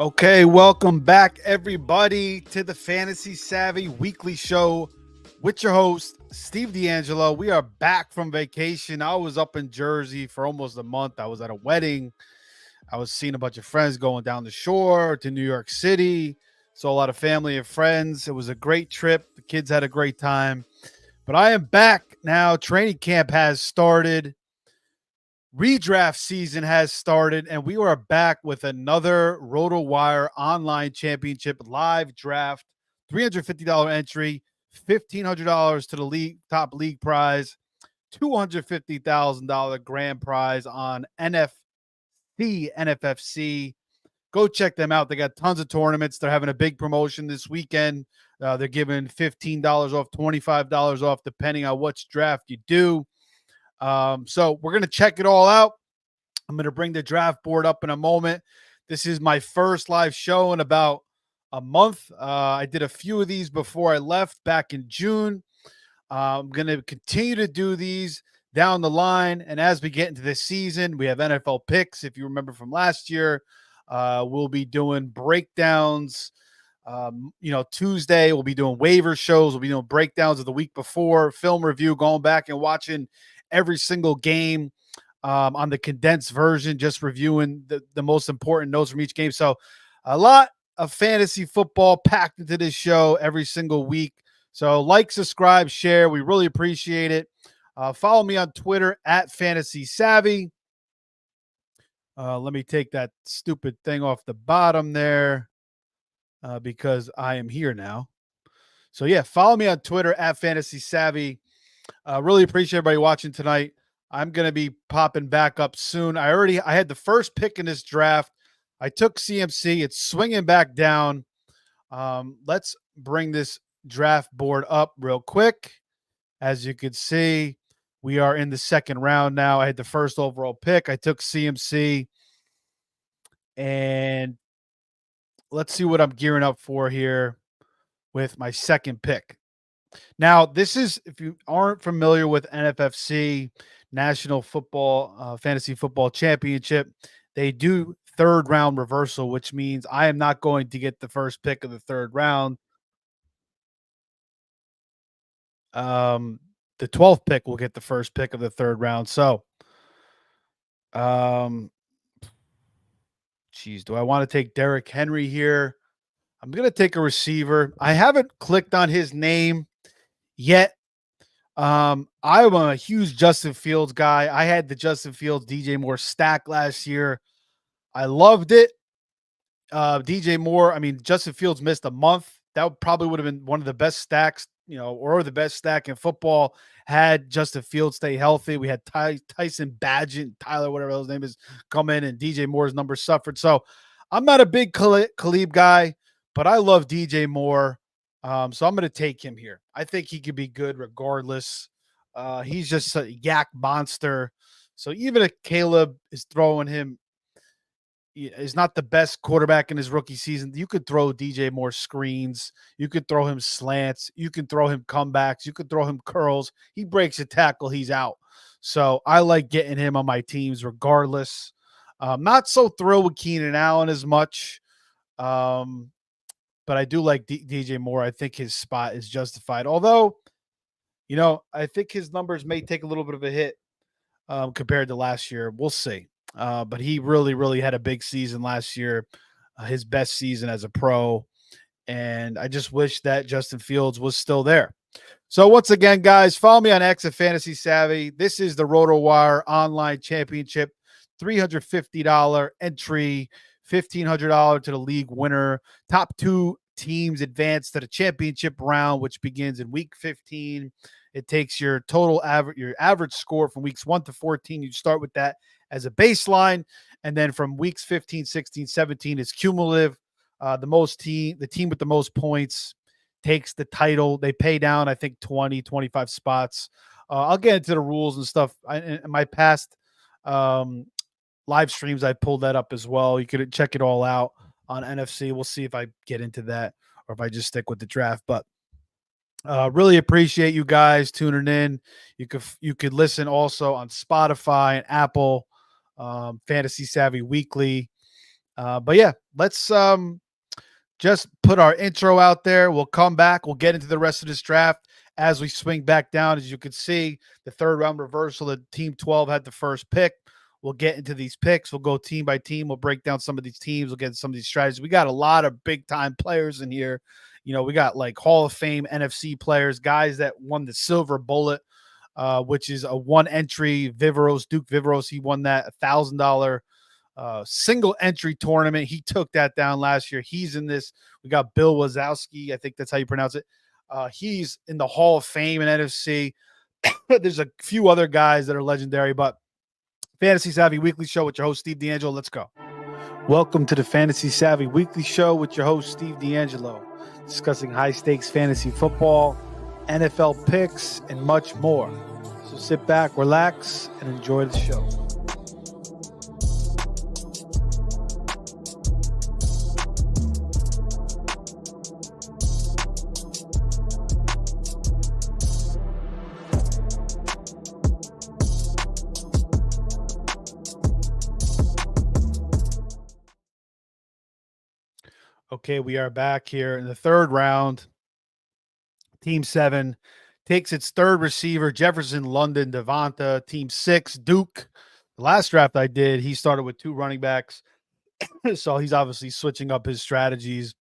Okay, welcome back, everybody, to the Fantasy Savvy Weekly Show with your host, Steve D'Angelo. We are back from vacation. I was up in Jersey for almost a month. I was at a wedding. I was seeing a bunch of friends going down the shore to New York City. Saw a lot of family and friends. It was a great trip. The kids had a great time. But I am back now. Training camp has started. Redraft season has started, and we are back with another Rotowire Online Championship live draft. $350 entry, $1,500 to the league top league prize, $250,000 grand prize on NFFC. Go check them out. They got tons of tournaments. They're having a big promotion this weekend. They're giving $15 off, $25 off, depending on which draft you do. So we're going to check it all out. I'm going to bring the draft board up in a moment. This is my first live show in about a month. I did a few of these before I left back in June. I'm going to continue to do these down the line. And as we get into this season, we have NFL picks. If you remember from last year, we'll be doing breakdowns. Tuesday we'll be doing waiver shows. We'll be doing breakdowns of the week before, film review, going back and watching every single game on the condensed version, just reviewing the most important notes from each game. So a lot of fantasy football packed into this show every single week. So like, subscribe, share. We really appreciate it. Follow me on Twitter at Fantasy Savvy. Let me take that stupid thing off the bottom there because I am here now. So yeah, follow me on Twitter at Fantasy Savvy. Really appreciate everybody watching tonight. I'm going to be popping back up soon. I had the first pick in this draft. I took CMC. It's swinging back down. Let's bring this draft board up real quick. As you can see, we are in the second round now. I had the first overall pick. I took CMC. And let's see what I'm gearing up for here with my second pick. Now, this is, if you aren't familiar with NFFC, National Football Fantasy Football Championship, they do third round reversal, which means I am not going to get the first pick of the third round. The 12th pick will get the first pick of the third round. So, do I want to take Derrick Henry here? I'm going to take a receiver. I haven't clicked on his name yet. I'm a huge Justin Fields guy. I had the Justin Fields DJ Moore stack last year. I loved it. DJ Moore, Justin Fields missed a month. That probably would have been one of the best stacks, or the best stack in football had Justin Fields stay healthy. We had Tyson Badgett, Tyler, whatever his name is, come in, and DJ Moore's numbers suffered. So I'm not a big Khalib guy, but I love DJ Moore. So I'm going to take him here. I think he could be good regardless. He's just a yak monster. So even if Caleb is throwing him, is not the best quarterback in his rookie season, you could throw DJ Moore screens. You could throw him slants. You can throw him comebacks. You could throw him curls. He breaks a tackle, he's out. So I like getting him on my teams regardless. Not so thrilled with Keenan Allen as much. But I do like DJ Moore. I think his spot is justified. Although, I think his numbers may take a little bit of a hit compared to last year. We'll see. But he really, really had a big season last year, his best season as a pro. And I just wish that Justin Fields was still there. So once again, guys, follow me on X at Fantasy Savvy. This is the Rotowire Online Championship, $350 entry, $1,500 to the league winner. Top two teams advance to the championship round, which begins in week 15. It takes your total average, your average score from weeks 1 to 14. You start with that as a baseline, and then from weeks 15, 16, 17 is cumulative. The team with the most points takes the title. They pay down, I think, 20, 25 spots. I'll get into the rules and stuff. In my past live streams, I pulled that up as well. You could check it all out on NFC. We'll see if I get into that or if I just stick with the draft. But really appreciate you guys tuning in. You could listen also on Spotify and Apple, Fantasy Savvy Weekly. But yeah, let's just put our intro out there. We'll come back. We'll get into the rest of this draft as we swing back down. As you can see, the third round reversal, the team 12 had the first pick. We'll get into these picks. We'll go team by team. We'll break down some of these teams. We'll get into some of these strategies. We got a lot of big time players in here. You know, we got like Hall of Fame NFC players, guys that won the Silver Bullet, which is a one entry. Duke Vivros, he won that $1,000 single entry tournament. He took that down last year. He's in this. We got Bill Wazowski. I think that's how you pronounce it. He's in the Hall of Fame in NFC. There's a few other guys that are legendary, but Fantasy Savvy Weekly Show with your host, Steve D'Angelo. Let's go. Welcome to the Fantasy Savvy Weekly Show with your host, Steve D'Angelo, discussing high-stakes fantasy football, NFL picks, and much more. So sit back, relax, and enjoy the show. Okay, we are back here in the third round. Team 7 takes its third receiver, Jefferson, London, Devonta. Team 6, Duke. The last draft I did, he started with 2 running backs. So he's obviously switching up his strategies.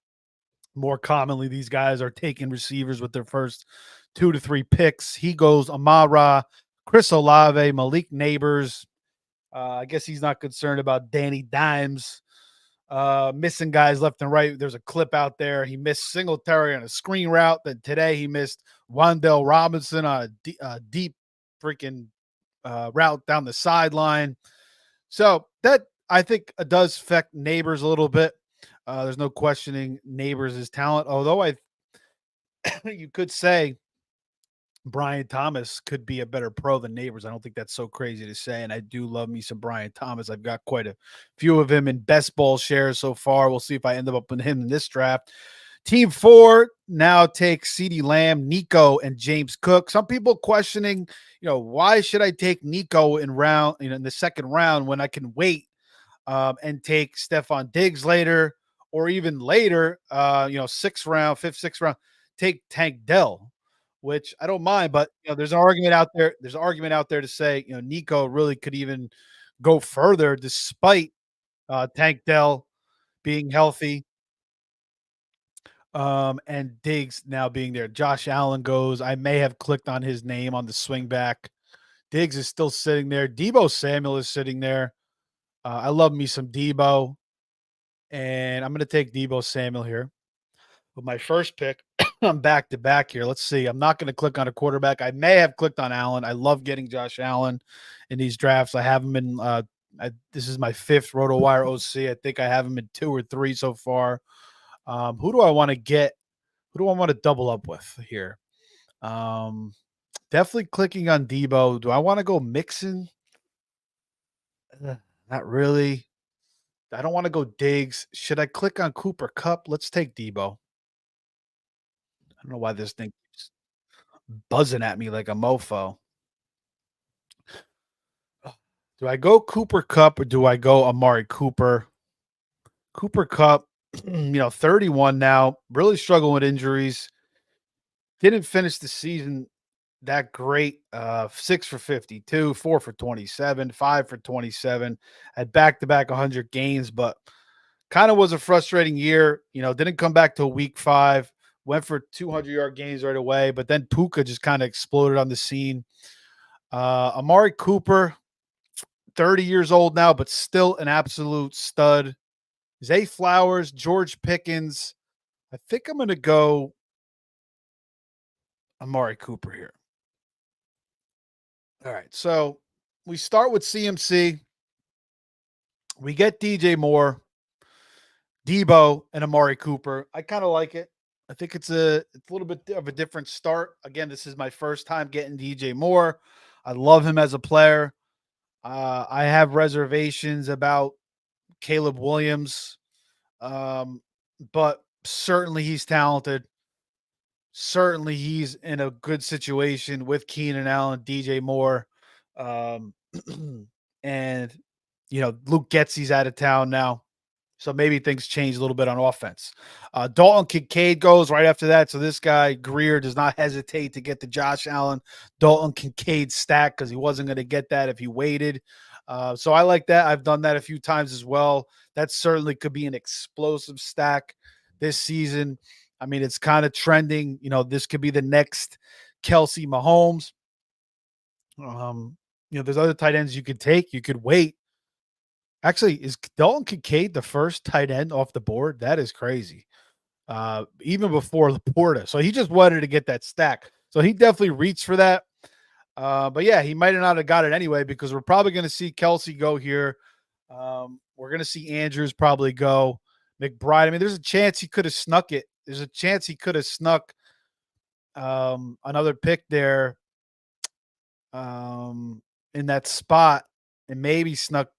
More commonly, these guys are taking receivers with their first 2 to 3 picks. He goes Amara, Chris Olave, Malik Neighbors. I guess he's not concerned about Danny Dimes. Missing guys left and right. There's a clip out there. He missed Singletary on a screen route. Then today he missed Wan'Dale Robinson on a deep freaking route down the sideline. So that, I think, does affect Neighbors a little bit. There's no questioning Neighbors' talent. Although you could say Brian Thomas could be a better pro than Neighbors. I don't think that's so crazy to say. And I do love me some Brian Thomas. I've got quite a few of him in best ball shares so far. We'll see if I end up with him in this draft. Team 4 now takes CeeDee Lamb, Nico, and James Cook. Some people questioning, why should I take Nico in the second round when I can wait and take Stephon Diggs later, or even later, 6th round, 5th, 6th round, take Tank Dell, which I don't mind, but there's an argument out there. There's an argument out there to say, Nico really could even go further despite Tank Dell being healthy. And Diggs now being there. Josh Allen goes. I may have clicked on his name on the swing back. Diggs is still sitting there. Deebo Samuel is sitting there. I love me some Deebo. And I'm going to take Deebo Samuel here. With my first pick, I'm back to back here. Let's see. I'm not going to click on a quarterback. I may have clicked on Allen. I love getting Josh Allen in these drafts. I have him in this is my 5th Rotowire OC. I think I have him in 2 or 3 so far. Who do I want to get? Who do I want to double up with here? Definitely clicking on Deebo. Do I want to go Mixon? Not really. I don't want to go Diggs. Should I click on Cooper Kupp? Let's take Deebo. I don't know why this thing keeps buzzing at me like a mofo. Do I go Cooper Kupp or do I go Amari Cooper? Cooper Kupp, 31 now, really struggling with injuries. Didn't finish the season that great. 6 for 52, 4 for 27, 5 for 27. Had back-to-back 100 gains, but kind of was a frustrating year. Didn't come back till week 5. went for 200-yard games right away, but then Puka just kind of exploded on the scene. Amari Cooper, 30 years old now, but still an absolute stud. Zay Flowers, George Pickens. I think I'm going to go Amari Cooper here. All right. So we start with CMC. We get DJ Moore, Debo, and Amari Cooper. I kind of like it. I think it's a little bit of a different start. Again, this is my first time getting DJ Moore. I love him as a player. I have reservations about Caleb Williams, but certainly he's talented. Certainly he's in a good situation with Keenan Allen, DJ Moore, um, and Luke Getsy's out of town now. So maybe things change a little bit on offense. Dalton Kincaid goes right after that. So this guy, Greer, does not hesitate to get the Josh Allen, Dalton Kincaid stack because he wasn't going to get that if he waited. So I like that. I've done that a few times as well. That certainly could be an explosive stack this season. I mean, it's kind of trending. This could be the next Kelsey Mahomes. There's other tight ends you could take. You could wait. Actually, is Dalton Kincaid the first tight end off the board? That is crazy. Even before Laporta. So he just wanted to get that stack. So he definitely reached for that. But yeah, he might not have got it anyway because we're probably going to see Kelsey go here. We're going to see Andrews probably go. McBride. I mean, there's a chance he could have snuck it. There's a chance he could have snuck another pick there in that spot and maybe snuck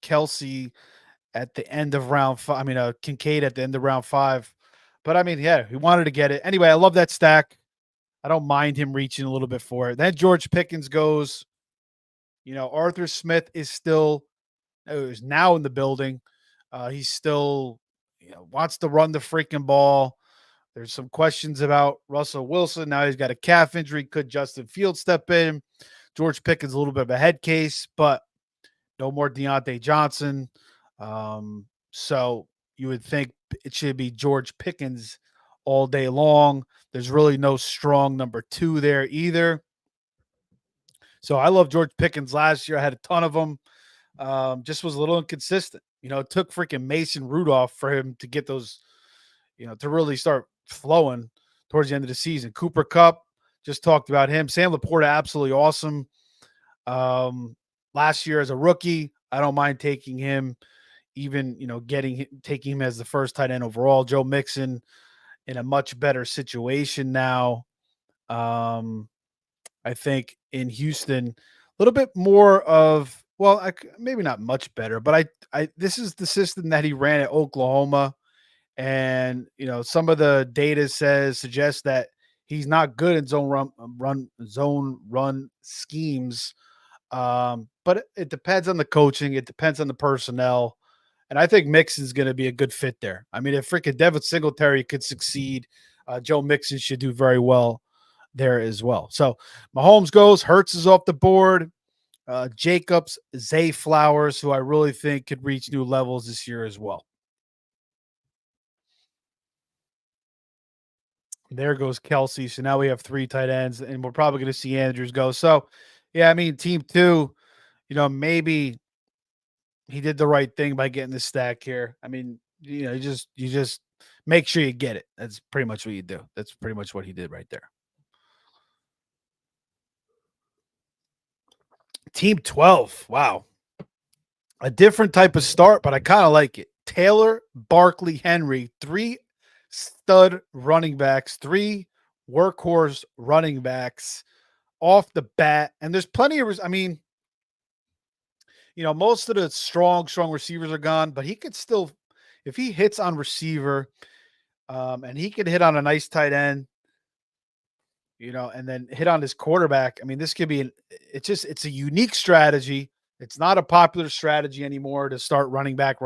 Kelsey at the end of round 5. I mean, Kincaid at the end of round 5. But I mean, yeah, he wanted to get it. Anyway, I love that stack. I don't mind him reaching a little bit for it. Then George Pickens goes. Arthur Smith is now in the building. He's still, wants to run the freaking ball. There's some questions about Russell Wilson. Now he's got a calf injury. Could Justin Fields step in? George Pickens a little bit of a head case, but no more Deontay Johnson. So you would think it should be George Pickens all day long. There's really no strong number 2 there either. So I love George Pickens last year. I had a ton of them. Just was a little inconsistent. It took freaking Mason Rudolph for him to get those, to really start flowing towards the end of the season. Cooper Kupp, just talked about him. Sam Laporta, absolutely awesome. Last year as a rookie, I don't mind taking him, even, taking him as the first tight end overall. Joe Mixon in a much better situation now. I think in Houston, a little bit more of, well, maybe not much better, but this is the system that he ran at Oklahoma. And, some of the data suggests that he's not good in zone run schemes. But it depends on the coaching. It depends on the personnel. And I think Mixon's going to be a good fit there. I mean, if freaking Devin Singletary could succeed, Joe Mixon should do very well there as well. So Mahomes goes, Hurts is off the board. Jacobs, Zay Flowers, who I really think could reach new levels this year as well. There goes Kelsey. So now we have 3 tight ends, and we're probably going to see Andrews go. So, yeah, I mean, team 2, maybe he did the right thing by getting the stack here. I mean, you just make sure you get it. That's pretty much what you do. That's pretty much what he did right there. Team 12. Wow. A different type of start, but I kind of like it. Taylor, Barkley, Henry, 3 stud running backs, 3 workhorse running backs off the bat. And there's plenty of, I mean, most of the strong receivers are gone, but he could still, if he hits on receiver, and he could hit on a nice tight end, and then hit on his quarterback. I mean, this could be it's a unique strategy. It's not a popular strategy anymore to start running back.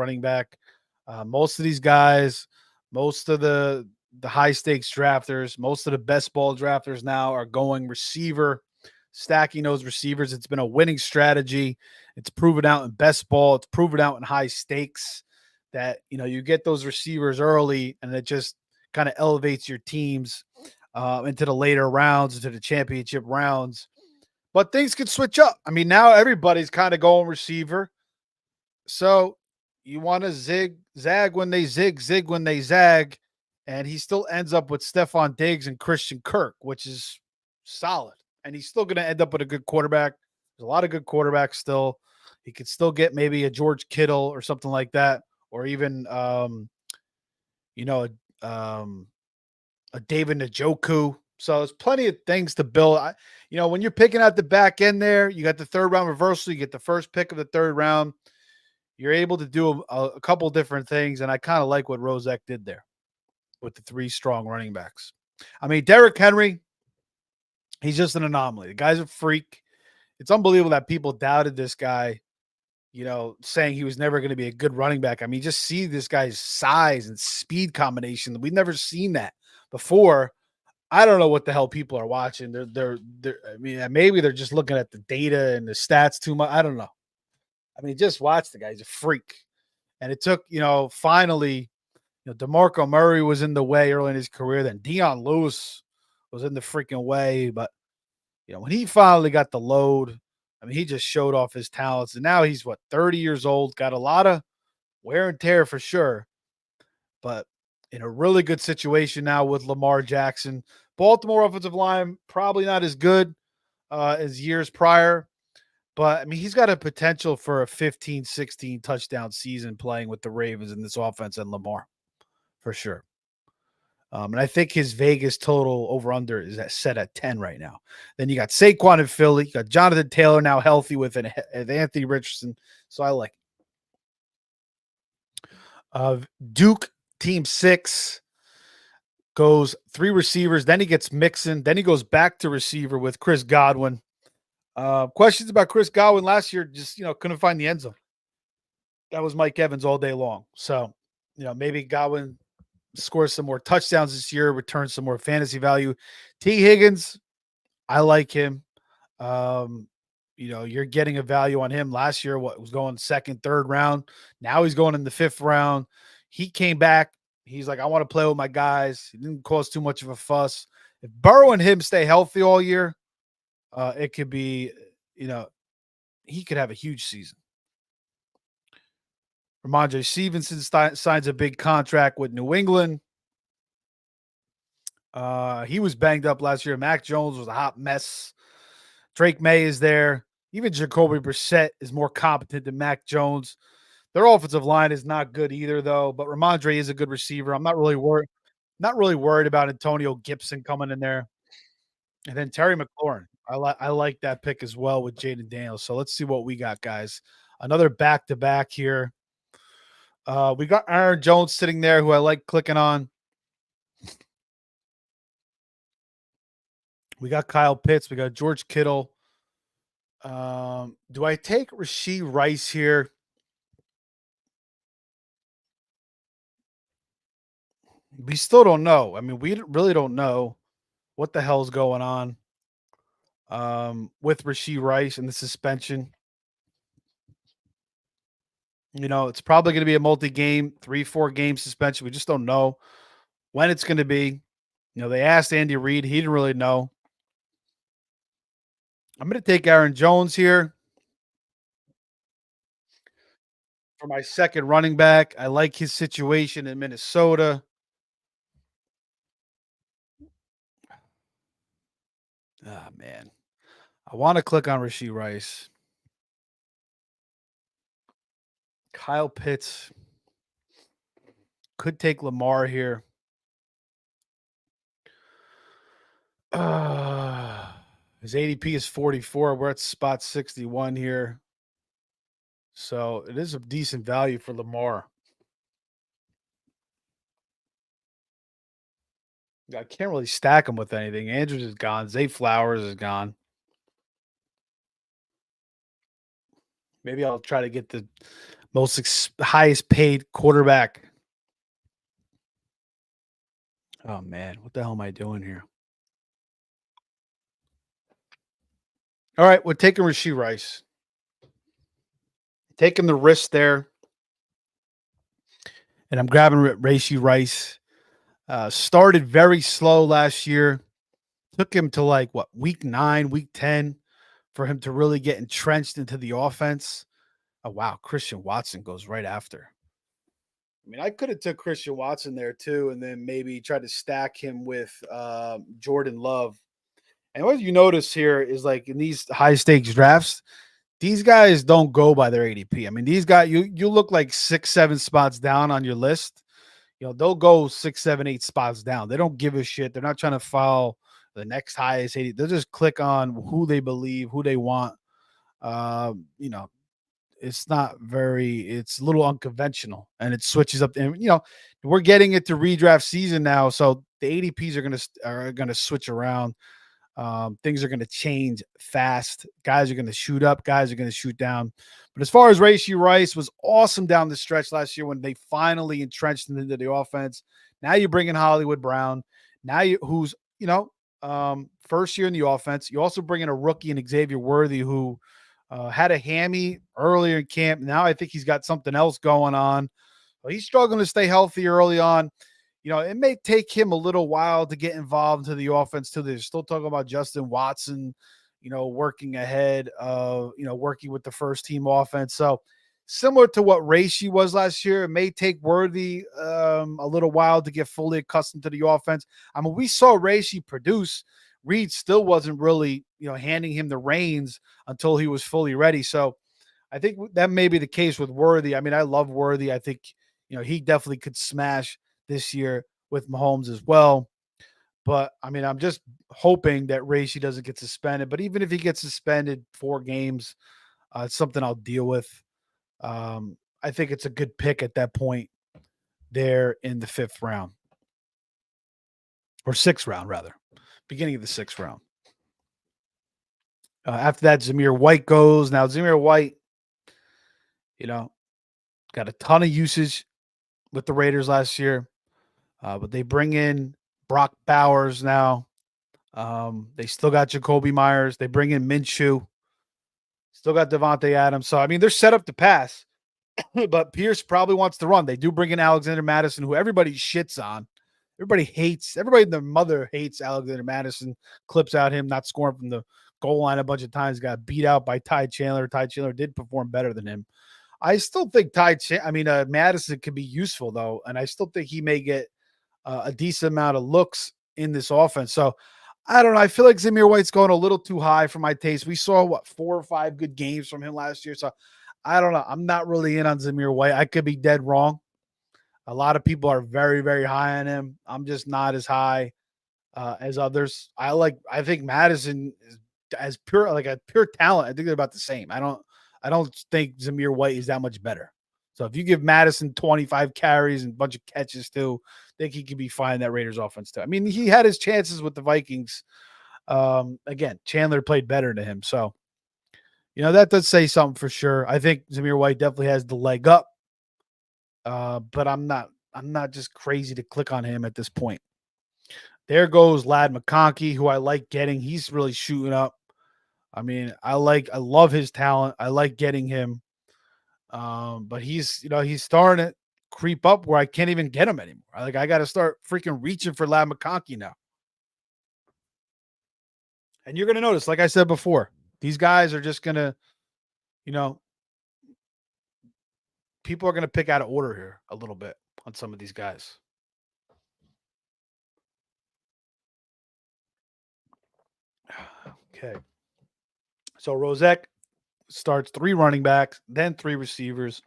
Most of these guys, most of the high stakes drafters, most of the best ball drafters now are going receiver, stacking those receivers. It's been a winning strategy. It's proven out in best ball. It's proven out in high stakes that, you get those receivers early and it just kind of elevates your teams into the later rounds, into the championship rounds. But things could switch up. I mean, now everybody's kind of going receiver. So you want to zag when they zig when they zag. And he still ends up with Stephon Diggs and Christian Kirk, which is solid. And he's still going to end up with a good quarterback. There's a lot of good quarterbacks still. He could still get maybe a George Kittle or something like that, or even you know, a David Njoku. So there's plenty of things to build. When you're picking out the back end there, you got the third round reversal. You get the first pick of the third round. You're able to do a couple different things, and I kind of like what Rozek did there with the three strong running backs. I mean, Derrick Henry, he's just an anomaly. The guy's a freak. It's unbelievable that people doubted this guy, saying he was never going to be a good running back. I mean, just see this guy's size and speed combination. We've never seen that before. I don't know what the hell people are watching. They're I mean, maybe they're just looking at the data and the stats too much. I don't know. I mean, just watch the guy. He's a freak. And it took, finally, DeMarco Murray was in the way early in his career. Then Deion Lewis was in the freaking way. But, when he finally got the load, I mean, he just showed off his talents. And now he's, 30 years old, got a lot of wear and tear for sure. But in a really good situation now with Lamar Jackson. Baltimore offensive line, probably not as good as years prior. But, I mean, he's got a potential for a 15, 16 touchdown season playing with the Ravens in this offense and Lamar, for sure. And I think his Vegas total over-under is set at 10 right now. Then you got Saquon in Philly. You got Jonathan Taylor now healthy with Anthony Richardson. So I like it. Duke, team 6, goes 3 receivers. Then he gets Mixon. Then he goes back to receiver with Chris Godwin. Questions about Chris Godwin last year, just, couldn't find the end zone. That was Mike Evans all day long. So, maybe Godwin scores some more touchdowns this year, returns some more fantasy value. T. Higgins, I like him. You're getting a value on him. Last year, was going second, third round. Now he's going in the 5th round. He came back. He's like, I want to play with my guys. He didn't cause too much of a fuss. If Burrow and him stay healthy all year, it could be, he could have a huge season. Ramondre Stevenson signs a big contract with New England. He was banged up last year. Mac Jones was a hot mess. Drake May is there. Even Jacoby Brissett is more competent than Mac Jones. Their offensive line is not good either, though. But Ramondre is a good receiver. I'm not really worried. Not really worried about Antonio Gibson coming in there. And then Terry McLaurin. I like that pick as well with Jaden Daniels. So let's see what we got, guys. Another back-to-back here. We got Aaron Jones sitting there, who I like clicking on. We got Kyle Pitts. We got George Kittle. Do I take Rashee Rice here? We still don't know. I mean, we really don't know what the hell's going on with Rashee Rice and the suspension. It's probably going to be a multi-game, 3-4 game suspension. We just don't know when it's going to be. They asked Andy Reid. He didn't really know. I'm going to take Aaron Jones here for my second running back. I like his situation in Minnesota. Ah, man. I want to click on Rashee Rice. Kyle Pitts could take Lamar here. His ADP is 44. We're at spot 61 here. So it is a decent value for Lamar. I can't really stack him with anything. Andrews is gone. Zay Flowers is gone. Maybe I'll try to get the highest paid quarterback. Oh, man. What the hell am I doing here? All right. We're taking Rashee Rice. Taking the risk there. And I'm grabbing Rashee Rice. Started very slow last year. Took him to like what week 9, week 10 for him to really get entrenched into the offense. Oh wow, Christian Watson goes right after. I mean, I could have took Christian Watson there too, and then maybe tried to stack him with Jordan Love. And what you notice here is like in these high stakes drafts, these guys don't go by their ADP. I mean, these guys you look like 6, 7 spots down on your list. You know, they'll go 6, 7, 8 spots down. They don't give a shit. They're not trying to follow the next highest 80. They'll just click on who they believe, who they want. You know, it's not very it's a little unconventional and it switches up and we're getting into redraft season now, so the ADPs are going to switch around. Things are going to change fast. Guys are going to shoot up. Guys are going to shoot down. But as far as Rashee Rice was awesome down the stretch last year when they finally entrenched him into the offense. Now you bring in Hollywood Brown. Now who's first year in the offense. You also bring in a rookie in Xavier Worthy who had a hammy earlier in camp. Now I think he's got something else going on. Well, he's struggling to stay healthy early on. It may take him a little while to get involved into the offense too. They're still talking about Justin Watson, working ahead of, working with the first team offense. So similar to what Rashee was last year, it may take Worthy a little while to get fully accustomed to the offense. I mean, we saw Rashee produce. Reed still wasn't really, handing him the reins until he was fully ready. So I think that may be the case with Worthy. I mean, I love Worthy. I think, he definitely could smash this year with Mahomes as well. But I mean, I'm just hoping that Rashee doesn't get suspended. But even if he gets suspended 4 games, it's something I'll deal with. I think it's a good pick at that point there in the 5th round or 6th round, rather, beginning of the 6th round. After that, Zamir White goes. Now, Zamir White, got a ton of usage with the Raiders last year. But they bring in Brock Bowers now. They still got Jacoby Myers. They bring in Minshew. Still got Devontae Adams. So, I mean, they're set up to pass. But Pierce probably wants to run. They do bring in Alexander Madison, who everybody shits on. Everybody and their mother hates Alexander Madison, clips out him not scoring from the goal line a bunch of times, got beat out by Ty Chandler. Ty Chandler did perform better than him. I still think Madison could be useful, though, and I still think he may get a decent amount of looks in this offense. So I don't know. I feel like Zamir White's going a little too high for my taste. We saw 4 or 5 good games from him last year. So I don't know. I'm not really in on Zamir White. I could be dead wrong. A lot of people are very, very high on him. I'm just not as high as others. I think Madison is as pure, like a pure talent. I think they're about the same. I don't think Zamir White is that much better. So if you give Madison 25 carries and a bunch of catches too, I think he could be fine in that Raiders offense too. I mean, he had his chances with the Vikings. Again, Chandler played better than him. So, that does say something for sure. I think Zamir White definitely has the leg up. But I'm not just crazy to click on him at this point. There goes Ladd McConkey, who I like getting. He's really shooting up. I mean, I love his talent. I like getting him. But he's starting to creep up where I can't even get him anymore. I got to start freaking reaching for Ladd McConkey now. And you're going to notice, like I said before, these guys are just going to, people are going to pick out of order here a little bit on some of these guys. Okay. So Rozek starts 3 running backs, then 3 receivers.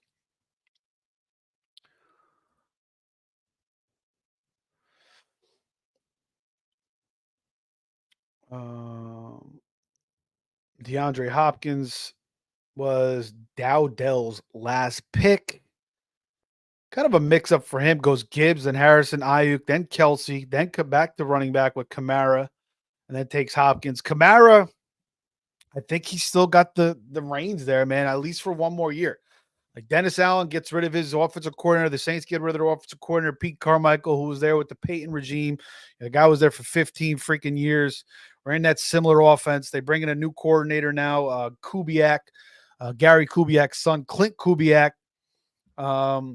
DeAndre Hopkins was Dowdell's last pick. Kind of a mix-up for him. Goes Gibbs and Harrison, Ayuk, then Kelsey, then come back to running back with Kamara, and then takes Hopkins. Kamara, I think he's still got the reins there, man, at least for one more year. Like Dennis Allen gets rid of his offensive coordinator. The Saints get rid of their offensive coordinator, Pete Carmichael, who was there with the Peyton regime. The guy was there for 15 freaking years. We're in that similar offense. They bring in a new coordinator now, Kubiak, Gary Kubiak's son, Clint Kubiak. Does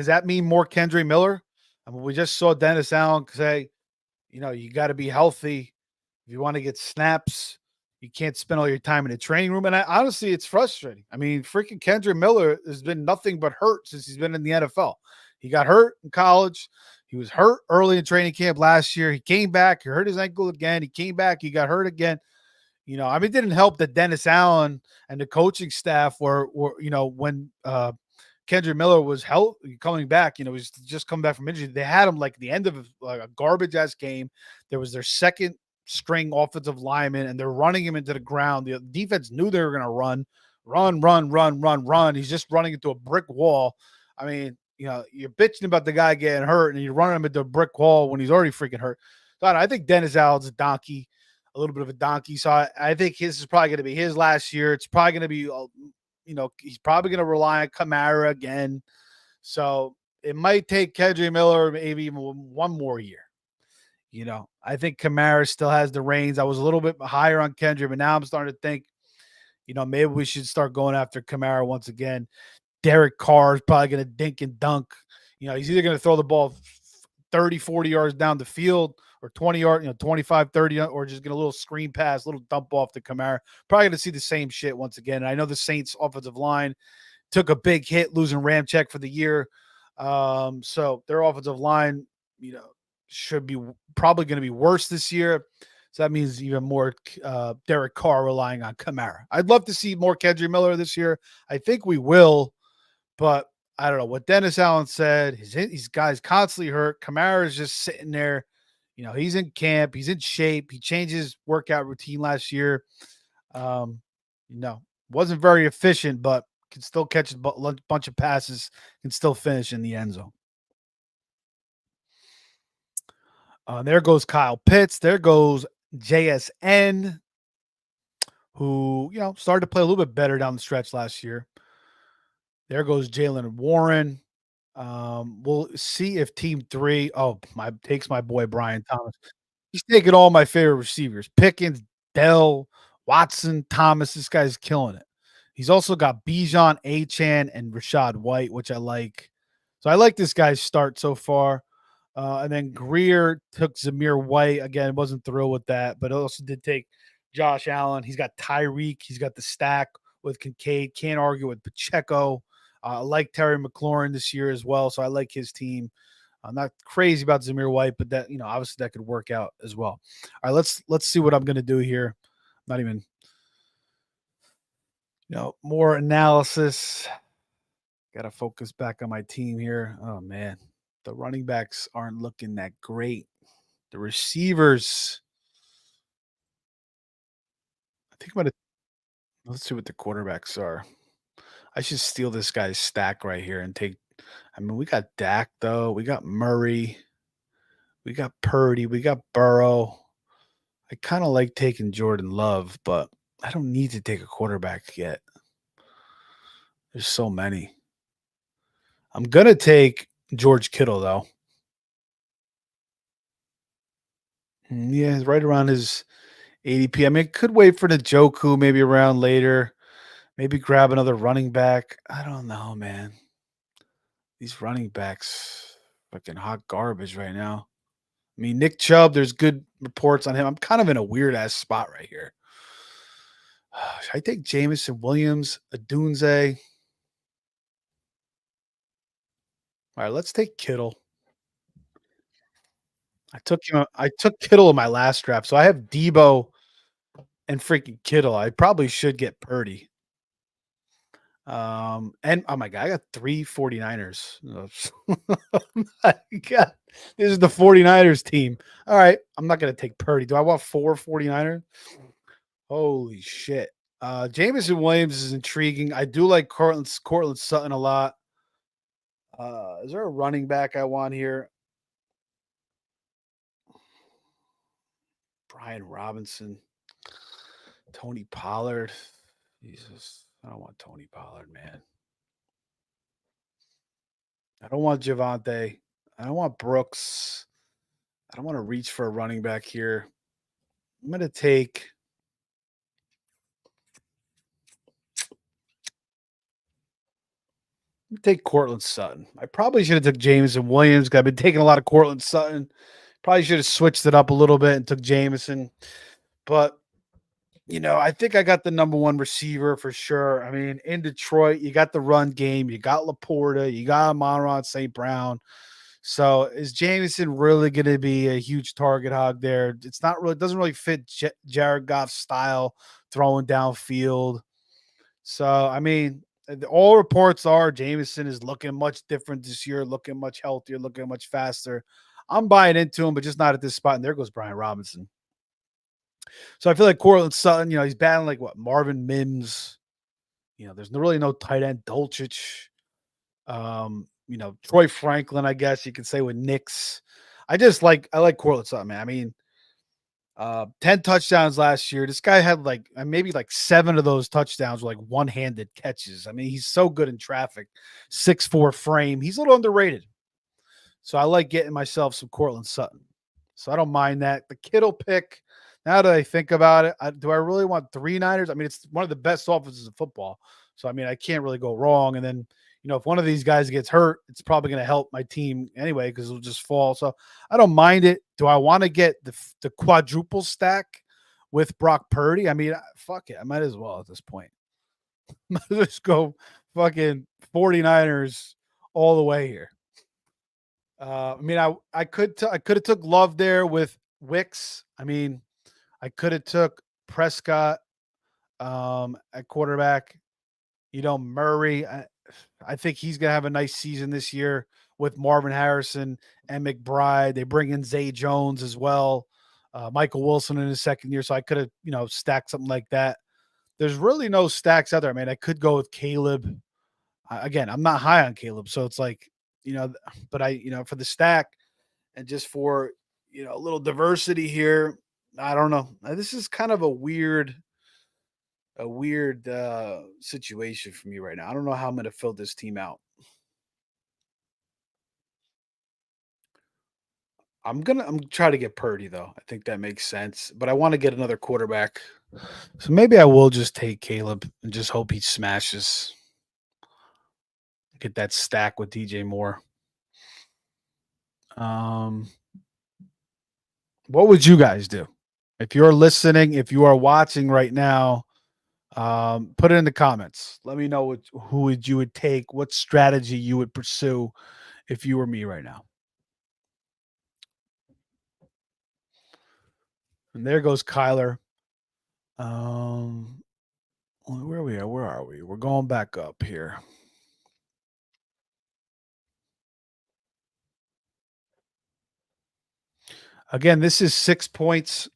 that mean more Kendre Miller? I mean, we just saw Dennis Allen say, you got to be healthy if you want to get snaps. You can't spend all your time in the training room. And honestly, it's frustrating. I mean, freaking Kendrick Miller has been nothing but hurt since he's been in the NFL. He got hurt in college. He was hurt early in training camp last year. He came back. He hurt his ankle again. He came back. He got hurt again. I mean, it didn't help that Dennis Allen and the coaching staff were when Kendrick Miller was coming back, he's just coming back from injury. They had him like the end of like a garbage ass game. There was their second string offensive lineman, and they're running him into the ground. The defense knew they were going to run. He's just running into a brick wall. I mean, you're bitching about the guy getting hurt, and you're running him into a brick wall when he's already freaking hurt. So I think Dennis Allen's a donkey, a little bit of a donkey. So I think his is probably going to be his last year. It's probably going to be he's probably going to rely on Kamara again. So it might take Kendrick Miller maybe even one more year. I think Kamara still has the reins. I was a little bit higher on Kendrick, but now I'm starting to think, maybe we should start going after Kamara once again. Derek Carr is probably going to dink and dunk. He's either going to throw the ball 30, 40 yards down the field or 20 yard, 25, 30, or just get a little screen pass, little dump off to Kamara. Probably going to see the same shit once again. And I know the Saints offensive line took a big hit losing Ramczyk for the year. So their offensive line, should be probably going to be worse this year. So that means even more Derek Carr relying on Kamara. I'd love to see more Kendrick Miller this year. I think we will, but I don't know what Dennis Allen said. His guy's constantly hurt. Kamara is just sitting there. He's in camp. He's in shape. He changed his workout routine last year. Wasn't very efficient, but can still catch a bunch of passes, can still finish in the end zone. There goes Kyle Pitts. There goes JSN, who, started to play a little bit better down the stretch last year. There goes Jalen Warren. We'll see if team 3 takes my boy Brian Thomas. He's taking all my favorite receivers. Pickens, Dell, Watson, Thomas. This guy's killing it. He's also got Bijan, Achane, and Rashad White, which I like. So I like this guy's start so far. And then Greer took Zamir White. Again, wasn't thrilled with that, but also did take Josh Allen. He's got Tyreek. He's got the stack with Kincaid. Can't argue with Pacheco. I like Terry McLaurin this year as well, so I like his team. I'm not crazy about Zamir White, but that obviously that could work out as well. All right, let's see what I'm going to do here. Not even more analysis. Got to focus back on my team here. Oh man, the running backs aren't looking that great. The receivers. I think I'm gonna let's see what the quarterbacks are. I should steal this guy's stack right here and take. I mean, we got Dak though. We got Murray. We got Purdy. We got Burrow. I kind of like taking Jordan Love, but I don't need to take a quarterback yet. There's so many. I'm gonna take George Kittle though. Yeah, right around his ADP. I mean, it could wait for the Joku maybe around later. Maybe grab another running back. I don't know, man. These running backs, fucking hot garbage right now. I mean, Nick Chubb, there's good reports on him. I'm kind of in a weird ass spot right here. Should I take Jamison Williams, Adunze? All right, let's take Kittle. I took Kittle in my last draft, so I have Debo and freaking Kittle. I probably should get Purdy. And oh my god, I got 3 49ers. Oh my god. This is the 49ers team. All right, I'm not gonna take Purdy. Do I want 4 49ers? Holy shit. Jameson Williams is intriguing. I do like Cortland Sutton a lot. Is there a running back I want here? Brian Robinson, Tony Pollard. Jesus, I don't want Tony Pollard, man. I don't want Javante. I don't want Brooks. I don't want to reach for a running back here. I'm going to take. Take Cortland Sutton. I probably should have took Jameson Williams. 'Cause I've been taking a lot of Cortland Sutton. Probably should have switched it up a little bit and took Jameson. But I think I got the number one receiver for sure. I mean, in Detroit, you got the run game, you got Laporta, you got Monron St. Brown. So is Jameson really going to be a huge target hog there? It's not really, doesn't really fit Jared Goff's style throwing downfield. So, I mean, all reports are Jameson is looking much different this year, looking much healthier, looking much faster. I'm buying into him, but just not at this spot. And there goes Brian Robinson. So I feel like Cortland Sutton, he's battling like what Marvin Mims. There's really no tight end Dolchich. Troy Franklin, I guess you could say with Knicks. I like Cortland Sutton, man. I mean, 10 touchdowns last year. This guy had like maybe like 7 of those touchdowns were like one-handed catches. I mean, he's so good in traffic. 6'4" frame. He's a little underrated. So I like getting myself some Cortland Sutton. So I don't mind that. The Kittle pick, now that I think about it, do I really want 3 Niners? I mean, it's one of the best offenses in football. So, I mean, I can't really go wrong. And then, if one of these guys gets hurt, it's probably going to help my team anyway because it'll just fall. So I don't mind it. Do I want to get the quadruple stack with Brock Purdy? I mean, fuck it. I might as well at this point. Let's go fucking 49ers all the way here. I mean, I could have took Love there with Wicks. I mean, I could have took Prescott at quarterback. Murray. I think he's gonna have a nice season this year with Marvin Harrison and McBride. They bring in Zay Jones as well. Michael Wilson in his second year, so I could have stacked something like that. There's really no stacks out there. I mean, I could go with Caleb. Again, I'm not high on Caleb, so it's like but for the stack and just for a little diversity here. I don't know. This is kind of a weird situation for me right now. I don't know how I'm going to fill this team out. I'm try to get Purdy though. I think that makes sense, but I want to get another quarterback. So maybe I will just take Caleb and just hope he smashes. Get that stack with DJ Moore. What would you guys do? If you're listening, if you are watching right now, put it in the comments. Let me know you would take, what strategy you would pursue if you were me right now. And there goes Kyler. Where are we at? Where are we? We're going back up here. Again, this is 6 points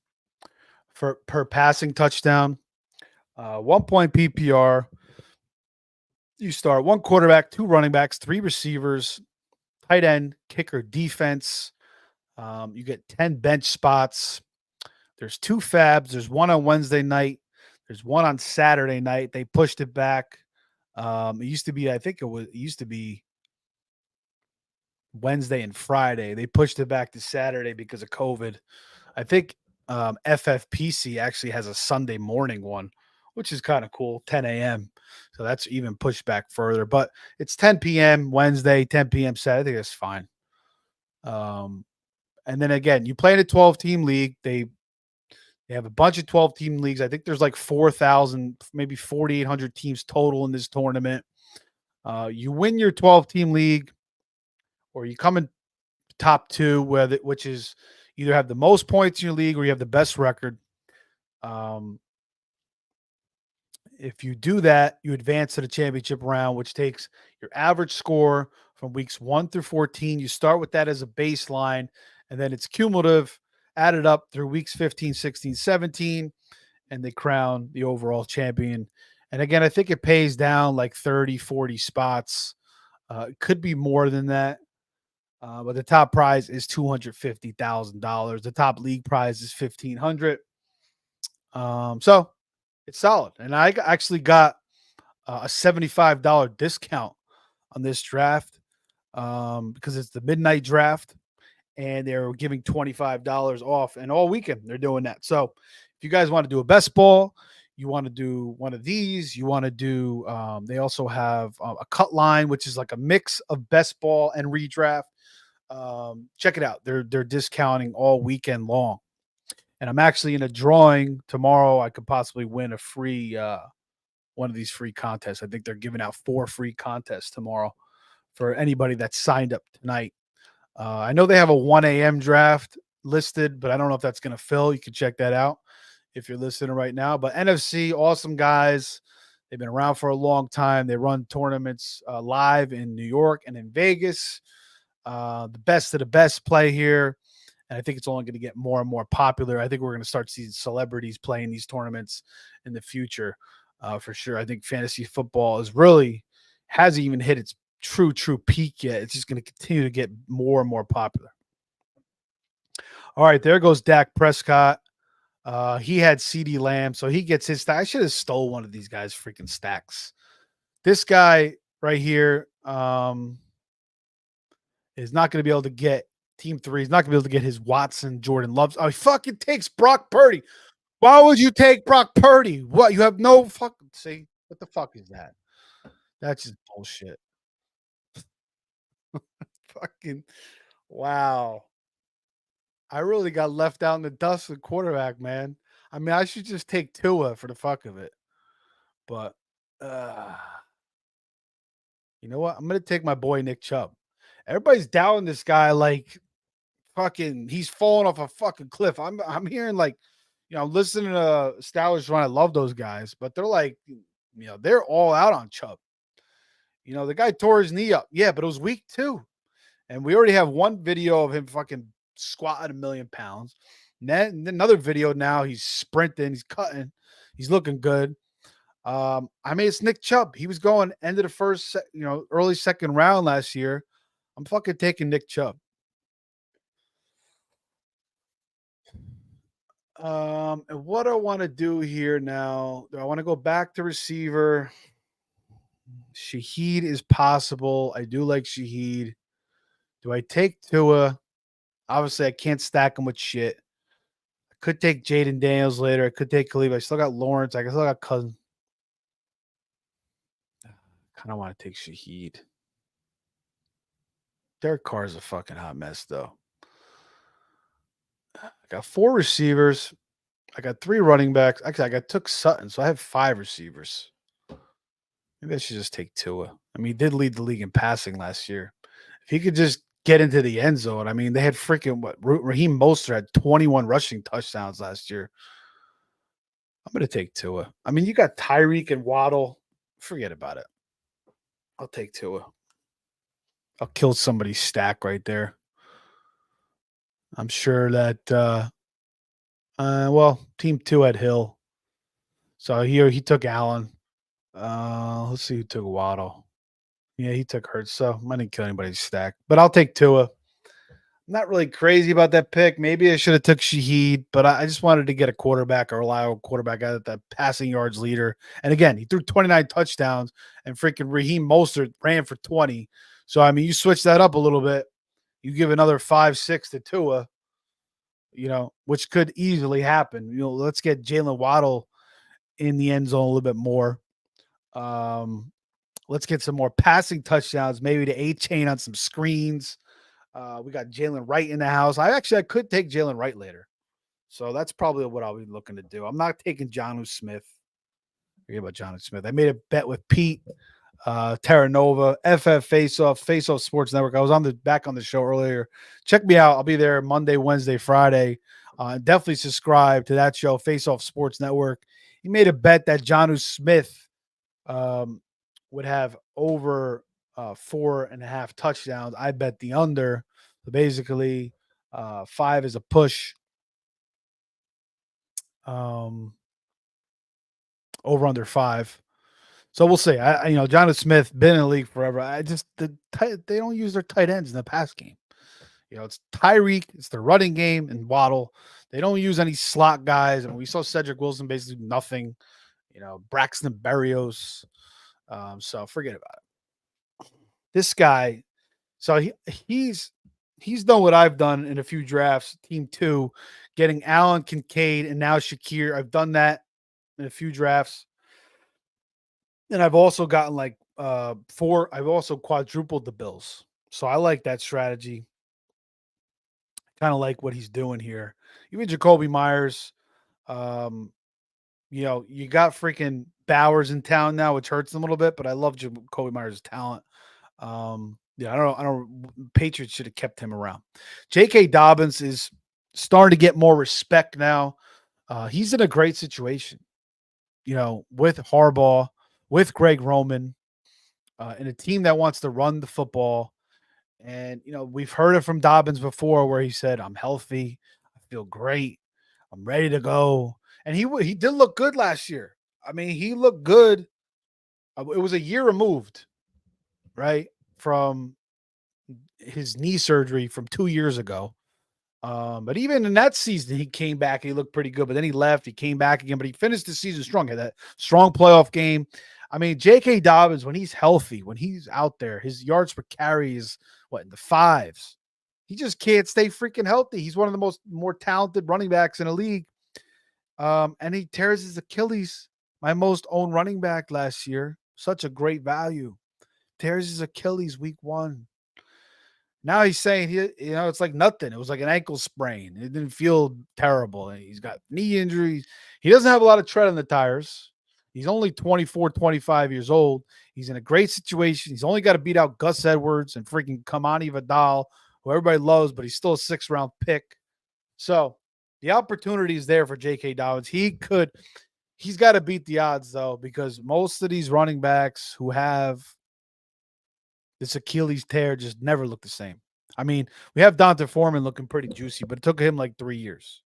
per passing touchdown. 1 point PPR. You start 1 quarterback, 2 running backs, 3 receivers, tight end, kicker, defense. You get 10 bench spots. There's 2 fabs. There's 1 on Wednesday night. There's 1 on Saturday night. They pushed it back. It used to be, it used to be Wednesday and Friday. They pushed it back to Saturday because of COVID. I think FFPC actually has a Sunday morning one, which is kind of cool, 10 a.m. So that's even pushed back further. But it's 10 p.m. Wednesday, 10 p.m. Saturday. I think that's fine. And then again, you play in a 12-team league. They have a bunch of 12-team leagues. I think there's like 4,000, maybe 4,800 teams total in this tournament. You win your 12-team league, or you come in top 2, which is either have the most points in your league or you have the best record. If you do that, you advance to the championship round, which takes your average score from weeks 1 through 14. You start with that as a baseline, and then it's cumulative, added up through weeks 15, 16, 17, and they crown the overall champion. And again, I think it pays down like 30, 40 spots. It could be more than that. But the top prize is $250,000. The top league prize is $1,500. So it's solid. And I actually got a $75 discount on this draft because it's the midnight draft, and they're giving $25 off. And all weekend they're doing that. So if you guys want to do a best ball, You want to do one of these. You want to do. They also have a cut line, which is like a mix of best ball and redraft. Check it out. They're discounting all weekend long, and I'm actually in a drawing tomorrow. I could possibly win a free one of these free contests. I think they're giving out 4 free contests tomorrow for anybody that signed up tonight. I know they have a 1 a.m. draft listed, but I don't know if that's going to fill. You can check that out if you're listening right now. But NFC, awesome guys. They've been around for a long time. They run tournaments live in New York and in Vegas. The best of the best play here. And I think it's only going to get more and more popular. I think we're going to start seeing celebrities playing these tournaments in the future for sure. I think fantasy football hasn't even hit its true peak yet. It's just going to continue to get more and more popular. All right, there goes Dak Prescott. He had CD Lamb, so he gets his stack. I should have stole one of these guys' freaking stacks. This guy right here is not going to be able to get Team 3. He's not going to be able to get his Watson, Jordan Loves. Oh, he fucking takes Brock Purdy. Why would you take Brock Purdy? What? You have no fucking see? What the fuck is that? That's just bullshit. Fucking wow. I really got left out in the dust with quarterback, man. I mean, I should just take Tua for the fuck of it. But you know what? I'm gonna take my boy Nick Chubb. Everybody's doubting this guy like fucking he's falling off a fucking cliff. I'm hearing like, I'm listening to Stylish Run. I love those guys, but they're like, they're all out on Chubb. The guy tore his knee up. Yeah, but it was week 2. And we already have one video of him fucking squatting 1,000,000 pounds. And then another video now, he's sprinting, he's cutting, he's looking good. I mean, it's Nick Chubb. He was going end of the first, early second round last year. I'm fucking taking Nick Chubb. And what I want to do here now, do I want to go back to receiver? Shaheed is possible. I do like Shaheed. Do I take Tua? Obviously, I can't stack him with shit. I could take Jaden Daniels later. I could take Khalif. I still got Lawrence. I still got Cousin. Kind of want to take Shaheed. Derek Carr is a fucking hot mess, though. I got 4 receivers. I got 3 running backs. Actually, took Sutton, so I have 5 receivers. Maybe I should just take Tua. I mean, he did lead the league in passing last year. If he could just get into the end zone, I mean, they had freaking Raheem Mostert had 21 rushing touchdowns last year. I'm going to take Tua. I mean, you got Tyreek and Waddle. Forget about it. I'll take Tua. I'll kill somebody's stack right there. I'm sure that, Team 2 had Hill. So here he took Allen. Let's see who took Waddle. Yeah, he took Hurts. So I didn't kill anybody's stack. But I'll take Tua. I'm not really crazy about that pick. Maybe I should have took Shaheed, but I just wanted to get a reliable quarterback out of that passing yards leader. And again, he threw 29 touchdowns, and freaking Raheem Mostert ran for 20. So I mean, you switch that up a little bit. You give another 5-6 to Tua, which could easily happen. Let's get Jalen Waddle in the end zone a little bit more. Let's get some more passing touchdowns, maybe to A-chain on some screens. We got Jalen Wright in the house. I could take Jalen Wright later. So that's probably what I'll be looking to do. I'm not taking Jonnu Smith. Forget about Jonnu Smith. I made a bet with Pete, Terranova, FF Faceoff Sports Network. I was back on the show earlier. Check me out. I'll be there Monday, Wednesday, Friday. Definitely subscribe to that show, Faceoff Sports Network. He made a bet that Jonnu Smith would have over 4.5 touchdowns. I bet the under. So basically, 5 is a push. Over under 5. So we'll see. Jonnu Smith been in the league forever. They don't use their tight ends in the pass game. It's Tyreek, it's the running game, and Waddle. They don't use any slot guys. And we saw Cedric Wilson basically do nothing. Braxton Berrios. So forget about it. This guy, so he's done what I've done in a few drafts. Team 2, getting Allen, Kincaid, and now Shakir. I've done that in a few drafts. And I've also gotten like 4. I've also quadrupled the Bills. So I like that strategy. Kind of like what he's doing here. Even Jacoby Myers, um, you got freaking Bowers in town now, which hurts them a little bit, but I love Jacoby Myers' talent. Yeah, I don't Patriots should have kept him around. J.K. Dobbins is starting to get more respect now. He's in a great situation, with Harbaugh, with Greg Roman, and a team that wants to run the football. And, we've heard it from Dobbins before where he said, I'm healthy. I feel great. I'm ready to go. And he did look good last year. I mean, he looked good. It was a year removed, right, from his knee surgery from 2 years ago. But even in that season, he came back and he looked pretty good. But then he left. He came back again, but he finished the season strong. Had that strong playoff game. I mean, J.K. Dobbins, when he's healthy, when he's out there, his yards per carry is in the fives. He just can't stay freaking healthy. He's one of the more talented running backs in the league. And he tears his Achilles. My most owned running back last year. Such a great value. Tears his Achilles week 1. Now he's saying it's like nothing. It was like an ankle sprain. It didn't feel terrible. And he's got knee injuries. He doesn't have a lot of tread on the tires. He's only 24, 25 years old. He's in a great situation. He's only got to beat out Gus Edwards and freaking Kamani Vidal, who everybody loves, but he's still a 6th-round pick. So the opportunity is there for J.K. Dobbins. He's got to beat the odds, though, because most of these running backs who have this Achilles tear just never look the same. I mean, we have Dante Foreman looking pretty juicy, but it took him like 3 years.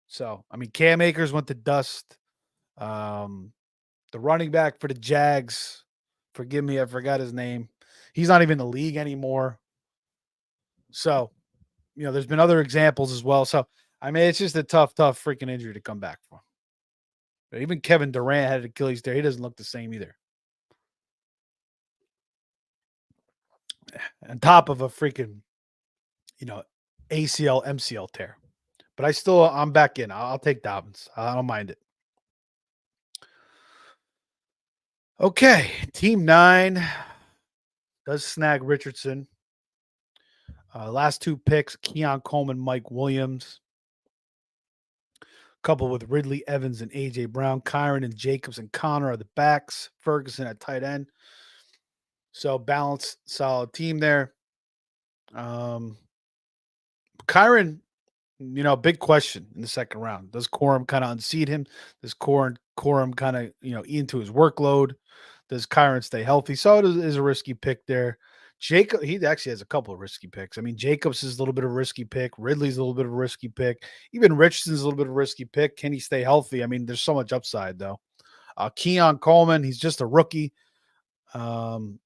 So, I mean, Cam Akers went to dust. The running back for the Jags, forgive me, I forgot his name. He's not even in the league anymore. So, there's been other examples as well. So, I mean, it's just a tough freaking injury to come back from. But even Kevin Durant had an Achilles tear. He doesn't look the same either. On top of a freaking, ACL, MCL tear. But I'm back in. I'll take Dobbins. I don't mind it. Okay, Team 9 does snag Richardson. Last 2 picks, Keon Coleman, Mike Williams. Coupled with Ridley Evans and A.J. Brown. Kyron and Jacobs and Connor are the backs. Ferguson at tight end. So balanced, solid team there. Kyron, big question in the second round. Does Corum kind of unseat him? Does Corum kind of, eat into his workload? Does Kyron stay healthy? So it is a risky pick there. Jacob, he actually has a couple of risky picks. I mean, Jacobs is a little bit of a risky pick. Ridley's a little bit of a risky pick. Even Richardson's a little bit of a risky pick. Can he stay healthy? I mean, there's so much upside, though. Keon Coleman, he's just a rookie. And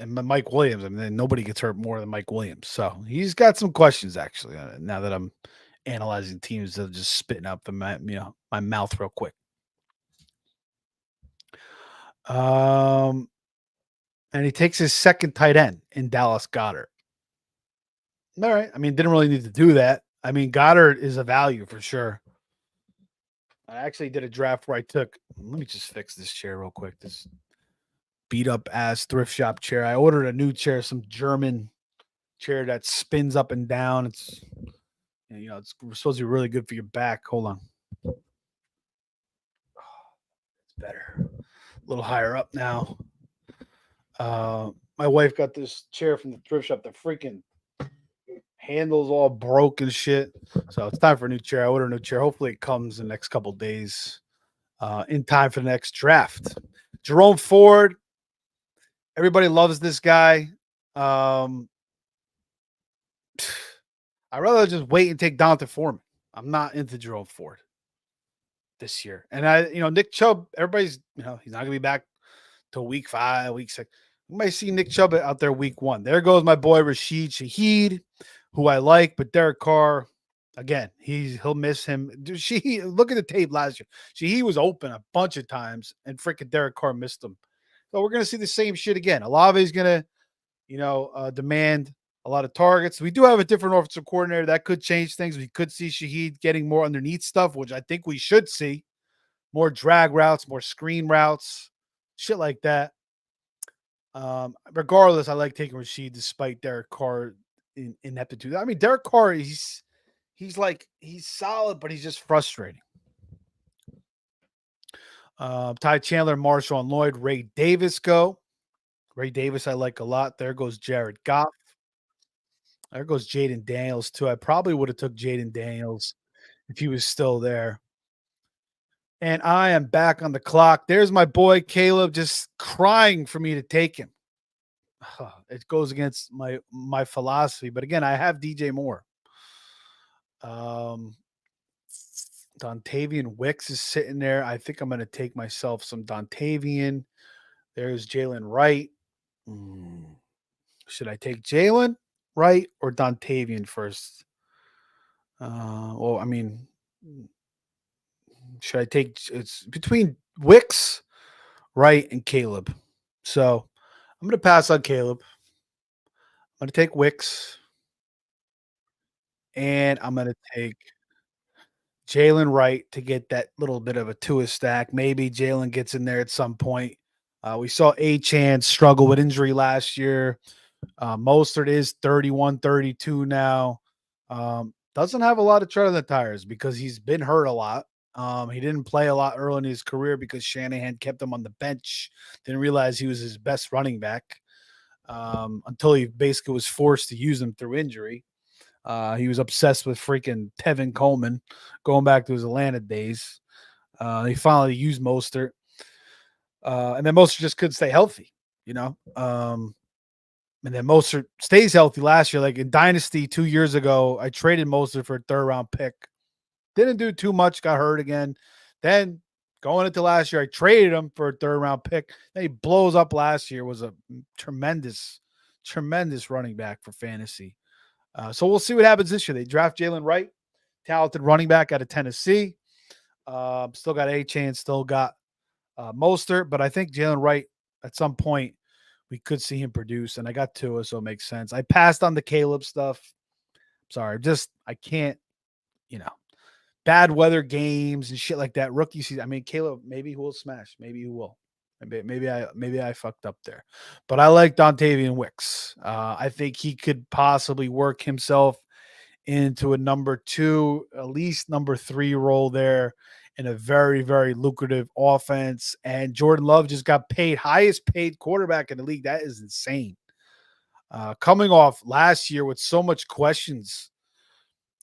Mike Williams, I mean, nobody gets hurt more than Mike Williams. So he's got some questions, actually, now that I'm analyzing teams that are just spitting up my mouth real quick. And he takes his second tight end in Dallas Goedert. All right. I mean, didn't really need to do that. I mean, Goddard is a value for sure. I actually did a draft where let me just fix this chair real quick. This beat up ass thrift shop chair. I ordered a new chair, some German chair that spins up and down. It's supposed to be really good for your back. Hold on. It's better. A little higher up now. My wife got this chair from the thrift shop. The freaking handles all broke and shit. So it's time for a new chair. I ordered a new chair. Hopefully it comes in the next couple days in time for the next draft. Jerome Ford. Everybody loves this guy. I'd rather just wait and take Dante Foreman. I'm not into Jerome Ford this year. And Nick Chubb, everybody's, he's not going to be back till week 5, week 6. You might see Nick Chubb out there week 1. There goes my boy Rashid Shaheed, who I like, but Derek Carr, again, he'll miss him. Look at the tape last year. Shaheed was open a bunch of times, and freaking Derek Carr missed him. So we're going to see the same shit again. Olave's going to, demand a lot of targets. We do have a different offensive coordinator that could change things. We could see Shaheed getting more underneath stuff, which I think we should see more drag routes, more screen routes, shit like that. Regardless, I like taking Rashid despite Derek Carr ineptitude. I mean, Derek Carr, he's solid, but he's just frustrating. Ty Chandler, Marshall, and Lloyd, Ray Davis go. Ray Davis, I like a lot. There goes Jared Goff. There goes Jaden Daniels too. I probably would have took Jaden Daniels if he was still there. And I am back on the clock. There's my boy Caleb just crying for me to take him. It goes against my philosophy, but again, I have DJ Moore. Um, Dontavian Wicks is sitting there. I think I'm going to take myself some Dontavian. There's Jalen Wright. Mm. Should I take Jalen Wright or Dontavian first? Well, I mean, should I take it's between Wicks, Wright, and Caleb. So I'm going to pass on Caleb. I'm going to take Wicks, and I'm going to take Jalen Wright to get that little bit of a Tua stack. Maybe Jalen gets in there at some point. We saw Achane struggle with injury last year. Mostert is 31, 32 now. Doesn't have a lot of tread on the tires because he's been hurt a lot. He didn't play a lot early in his career because Shanahan kept him on the bench. Didn't realize he was his best running back until he basically was forced to use him through injury. He was obsessed with freaking Tevin Coleman going back to his Atlanta days. They finally used Mostert. And then Mostert just couldn't stay healthy, you know. And then Mostert stays healthy last year. Like in Dynasty 2 years ago, I traded Mostert for a third-round pick. Didn't do too much, got hurt again. Then going into last year, I traded him for a third-round pick. Then he blows up last year, was a tremendous, tremendous running back for fantasy. So we'll see what happens this year. They draft Jalen Wright, talented running back out of Tennessee. Still got Achane, still got Mostert, but I think Jalen Wright at some point we could see him produce. And I got Tua, so it makes sense. I passed on the Caleb stuff. Sorry, I can't, you know, bad weather games and shit like that. Rookie season. I mean, Caleb, maybe he will smash. Maybe he will. Maybe I fucked up there, but I like Dontavian Wicks. I think he could possibly work himself into a number 2, at least number 3 role there in a very, very lucrative offense. And Jordan Love just got paid highest paid quarterback in the league. That is insane. Coming off last year with so much questions,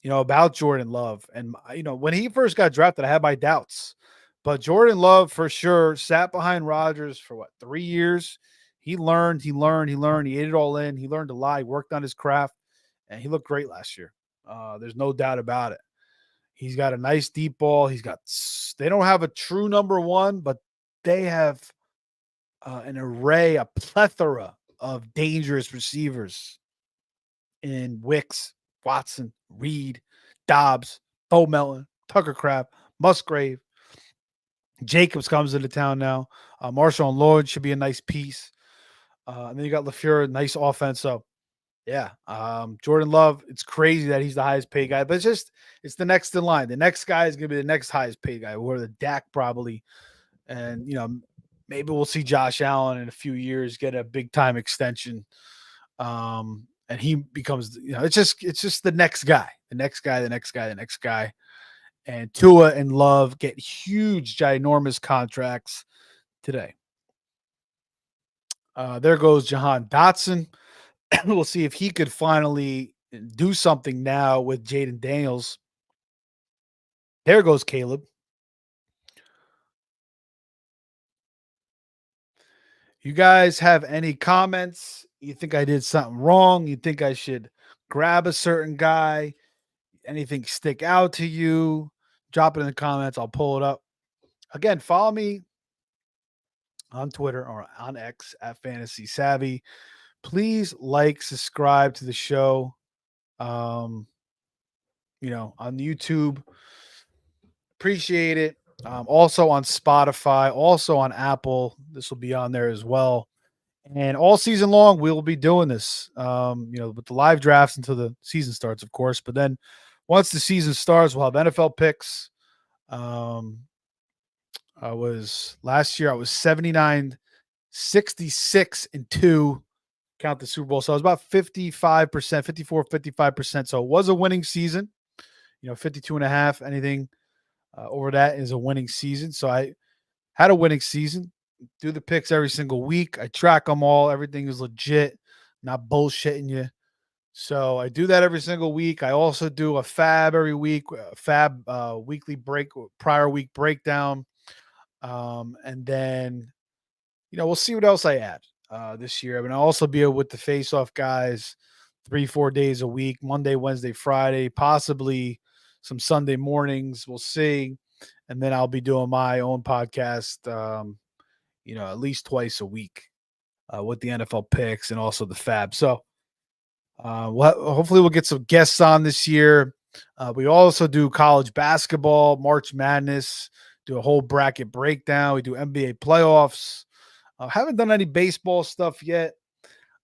about Jordan Love. And, when he first got drafted, I had my doubts. But Jordan Love for sure sat behind Rodgers for 3 years. He learned. He ate it all in. He learned to lie, worked on his craft, and he looked great last year. There's no doubt about it. He's got a nice deep ball. They don't have a true number 1, but they have an array, a plethora of dangerous receivers in Wicks, Watson, Reed, Dobbs, Bo Melton, Tucker Craft, Musgrave. Jacobs comes into town now. Marshall and Lloyd should be a nice piece. And then you got LaFleur, nice offense. So, yeah, Jordan Love, it's crazy that he's the highest paid guy, but it's the next in line. The next guy is going to be the next highest paid guy, or the Dak probably. And, maybe we'll see Josh Allen in a few years get a big time extension. And he becomes, it's just the next guy, the next guy, the next guy, the next guy. And Tua and Love get huge, ginormous contracts today. There goes Jahan Dotson. We'll see if he could finally do something now with Jaden Daniels. There goes Caleb. You guys have any comments? You think I did something wrong? You think I should grab a certain guy? Anything stick out to you? Drop it in the comments. I'll pull it up. Again, follow me on Twitter or on X at Fantasy Savvy. Please subscribe to the show. On YouTube. Appreciate it. Also on Spotify, also on Apple. This will be on there as well. And all season long, we'll be doing this, with the live drafts until the season starts, of course. But then once the season starts, we'll have NFL picks. Um, I was last year, I was 79, 66 and 2, count the Super Bowl. So I was about 55%, 54, 55%. So it was a winning season, 52 and a half. Anything over that is a winning season. So I had a winning season. Do the picks every single week. I track them all. Everything is legit, not bullshitting you. So I do that every single week. I also do a fab every week, a fab weekly prior week breakdown. And then, we'll see what else I add this year. I mean, I'll also be with the face off guys 3, 4 days a week, Monday, Wednesday, Friday, possibly some Sunday mornings. We'll see. And then I'll be doing my own podcast, at least twice a week with the NFL picks and also the fab. So hopefully we'll get some guests on this year. We also do college basketball, March Madness, do a whole bracket breakdown. We do NBA playoffs. Haven't done any baseball stuff yet.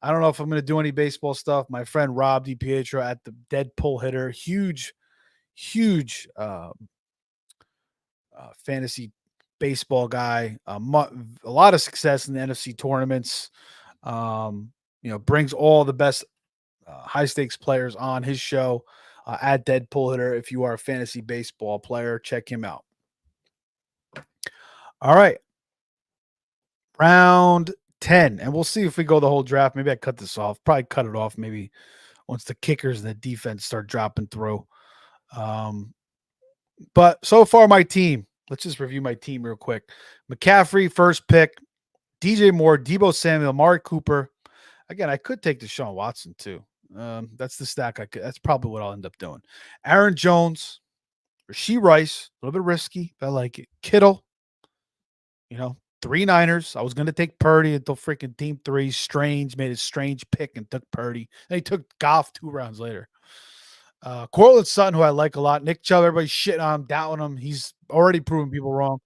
I don't know if I'm going to do any baseball stuff. My friend Rob DiPietro at the Dead Pull Hitter, huge fantasy baseball guy. A lot of success in the NFC tournaments. Brings all the best high stakes players on his show at Dead Pull Hitter. If you are a fantasy baseball player, check him out. All right. Round 10. And we'll see if we go the whole draft. Maybe I cut this off. Probably cut it off maybe once the kickers and the defense start dropping through. But so far, my team. Let's just review my team real quick. McCaffrey, first pick. DJ Moore, Debo Samuel, Amari Cooper. Again, I could take Deshaun Watson too. That's the stack. That's probably what I'll end up doing. Aaron Jones, Rashee Rice, a little bit risky, but I like it. Kittle, 3 Niners. I was going to take Purdy until freaking team 3. Strange made a strange pick and took Purdy. Then he took Goff 2 rounds later. Cortland Sutton, who I like a lot. Nick Chubb, everybody's shitting on him, doubting him. He's already proven people wrong.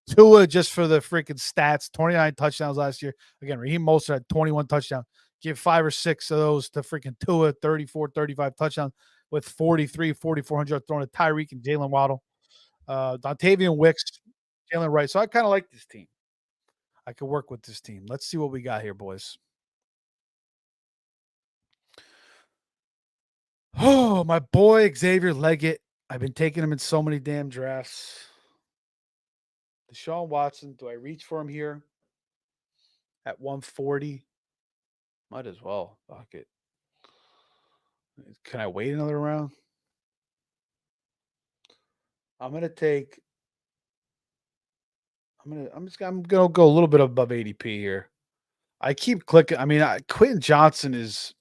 Tua, just for the freaking stats, 29 touchdowns last year. Again, Raheem Mostert had 21 touchdowns. Give 5 or 6 of those to freaking Tua, 34, 35 touchdowns with 43, 4,400 thrown to Tyreek and Jalen Waddle. Dontavian Wicks, Jalen Wright. So I kind of like this team. I could work with this team. Let's see what we got here, boys. Oh, my boy Xavier Leggett. I've been taking him in so many damn drafts. Deshaun Watson. Do I reach for him here at 140? Might as well. Fuck it. Can I wait another round? I'm gonna take. I'm gonna go a little bit above ADP here. I keep clicking. I mean, Quentin Johnson is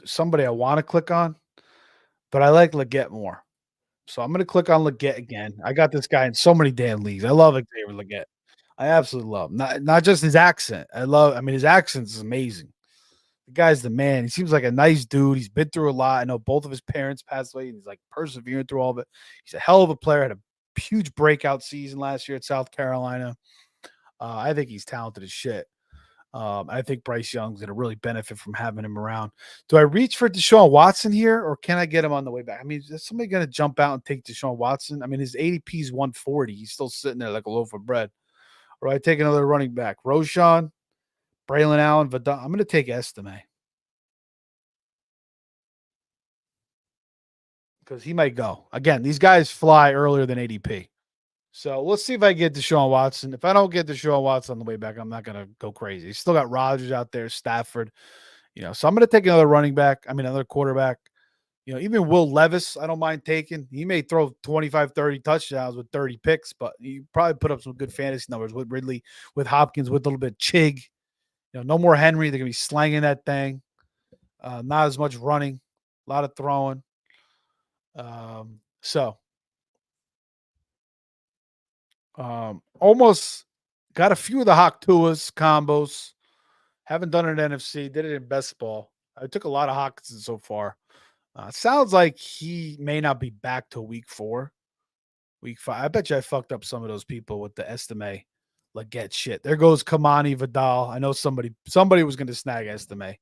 somebody I want to click on, but I like Leggett more. So I'm gonna click on Leggett again. I got this guy in so many damn leagues. I love Xavier Leggett. I absolutely love him. Not just his accent. I mean, his accent is amazing. The guy's the man. He seems like a nice dude. He's been through a lot. I know both of his parents passed away, and he's like persevering through all of it. He's a hell of a player. Had a huge breakout season last year at South Carolina. I think he's talented as shit. I think Bryce Young's going to really benefit from having him around. Do I reach for Deshaun Watson here, or can I get him on the way back? I mean, is somebody going to jump out and take Deshaun Watson? I mean, his ADP is 140. He's still sitting there like a loaf of bread. Or do I take another running back? Roshan, Braylon Allen, Vidal. I'm going to take Estime because he might go. Again, these guys fly earlier than ADP. So let's see if I get Deshaun Watson. If I don't get Deshaun Watson on the way back, I'm not going to go crazy. He's still got Rodgers out there, Stafford. So I'm going to take another running back. I mean, another quarterback. Even Will Levis, I don't mind taking. He may throw 25, 30 touchdowns with 30 picks, but he probably put up some good fantasy numbers with Ridley, with Hopkins, with a little bit of Chig. No more Henry. They're going to be slanging that thing. Not as much running, a lot of throwing. So almost got a few of the Hawk Tuas combos. Haven't done it in NFC. Did it in best ball. I took a lot of Hawkinson so far. Sounds like he may not be back till week 4, week 5. I bet you I fucked up some of those people with the estimate Leggett shit. There goes Kamani Vidal. I know somebody was going to snag Estime.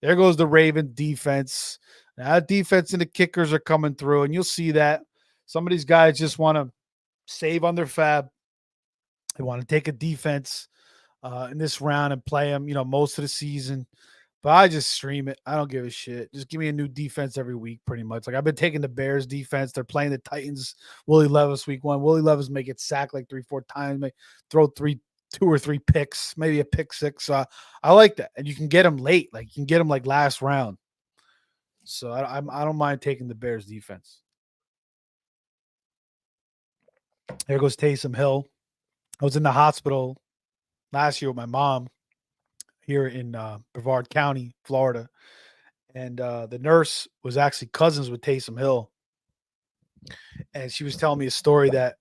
There goes the Raven defense. Now that defense and the kickers are coming through, and you'll see that some of these guys just want to save on their fab. They want to take a defense in this round and play them, most of the season. But I just stream it. I don't give a shit. Just give me a new defense every week, pretty much. Like I've been taking the Bears defense. They're playing the Titans. Willie Levis week 1. Willie Levis may get sacked like 3-4 times, may throw 2 or 3 picks, maybe a pick 6. I like that, and you can get them late. Like you can get them like last round. So I don't mind taking the Bears defense. There goes Taysom Hill. I was in the hospital last year with my mom here in Brevard County, Florida. And the nurse was actually cousins with Taysom Hill. And she was telling me a story that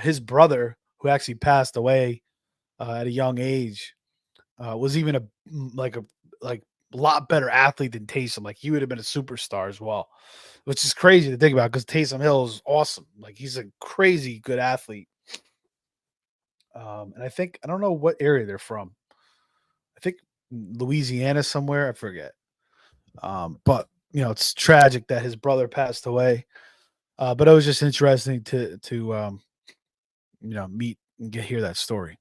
his brother, who actually passed away at a young age, was even a lot better athlete than Taysom. Like he would have been a superstar as well, which is crazy to think about because Taysom Hill is awesome. Like he's a crazy good athlete. And I don't know what area they're from. I think Louisiana somewhere. I forget. But it's tragic that his brother passed away. But it was just interesting to meet and hear that story.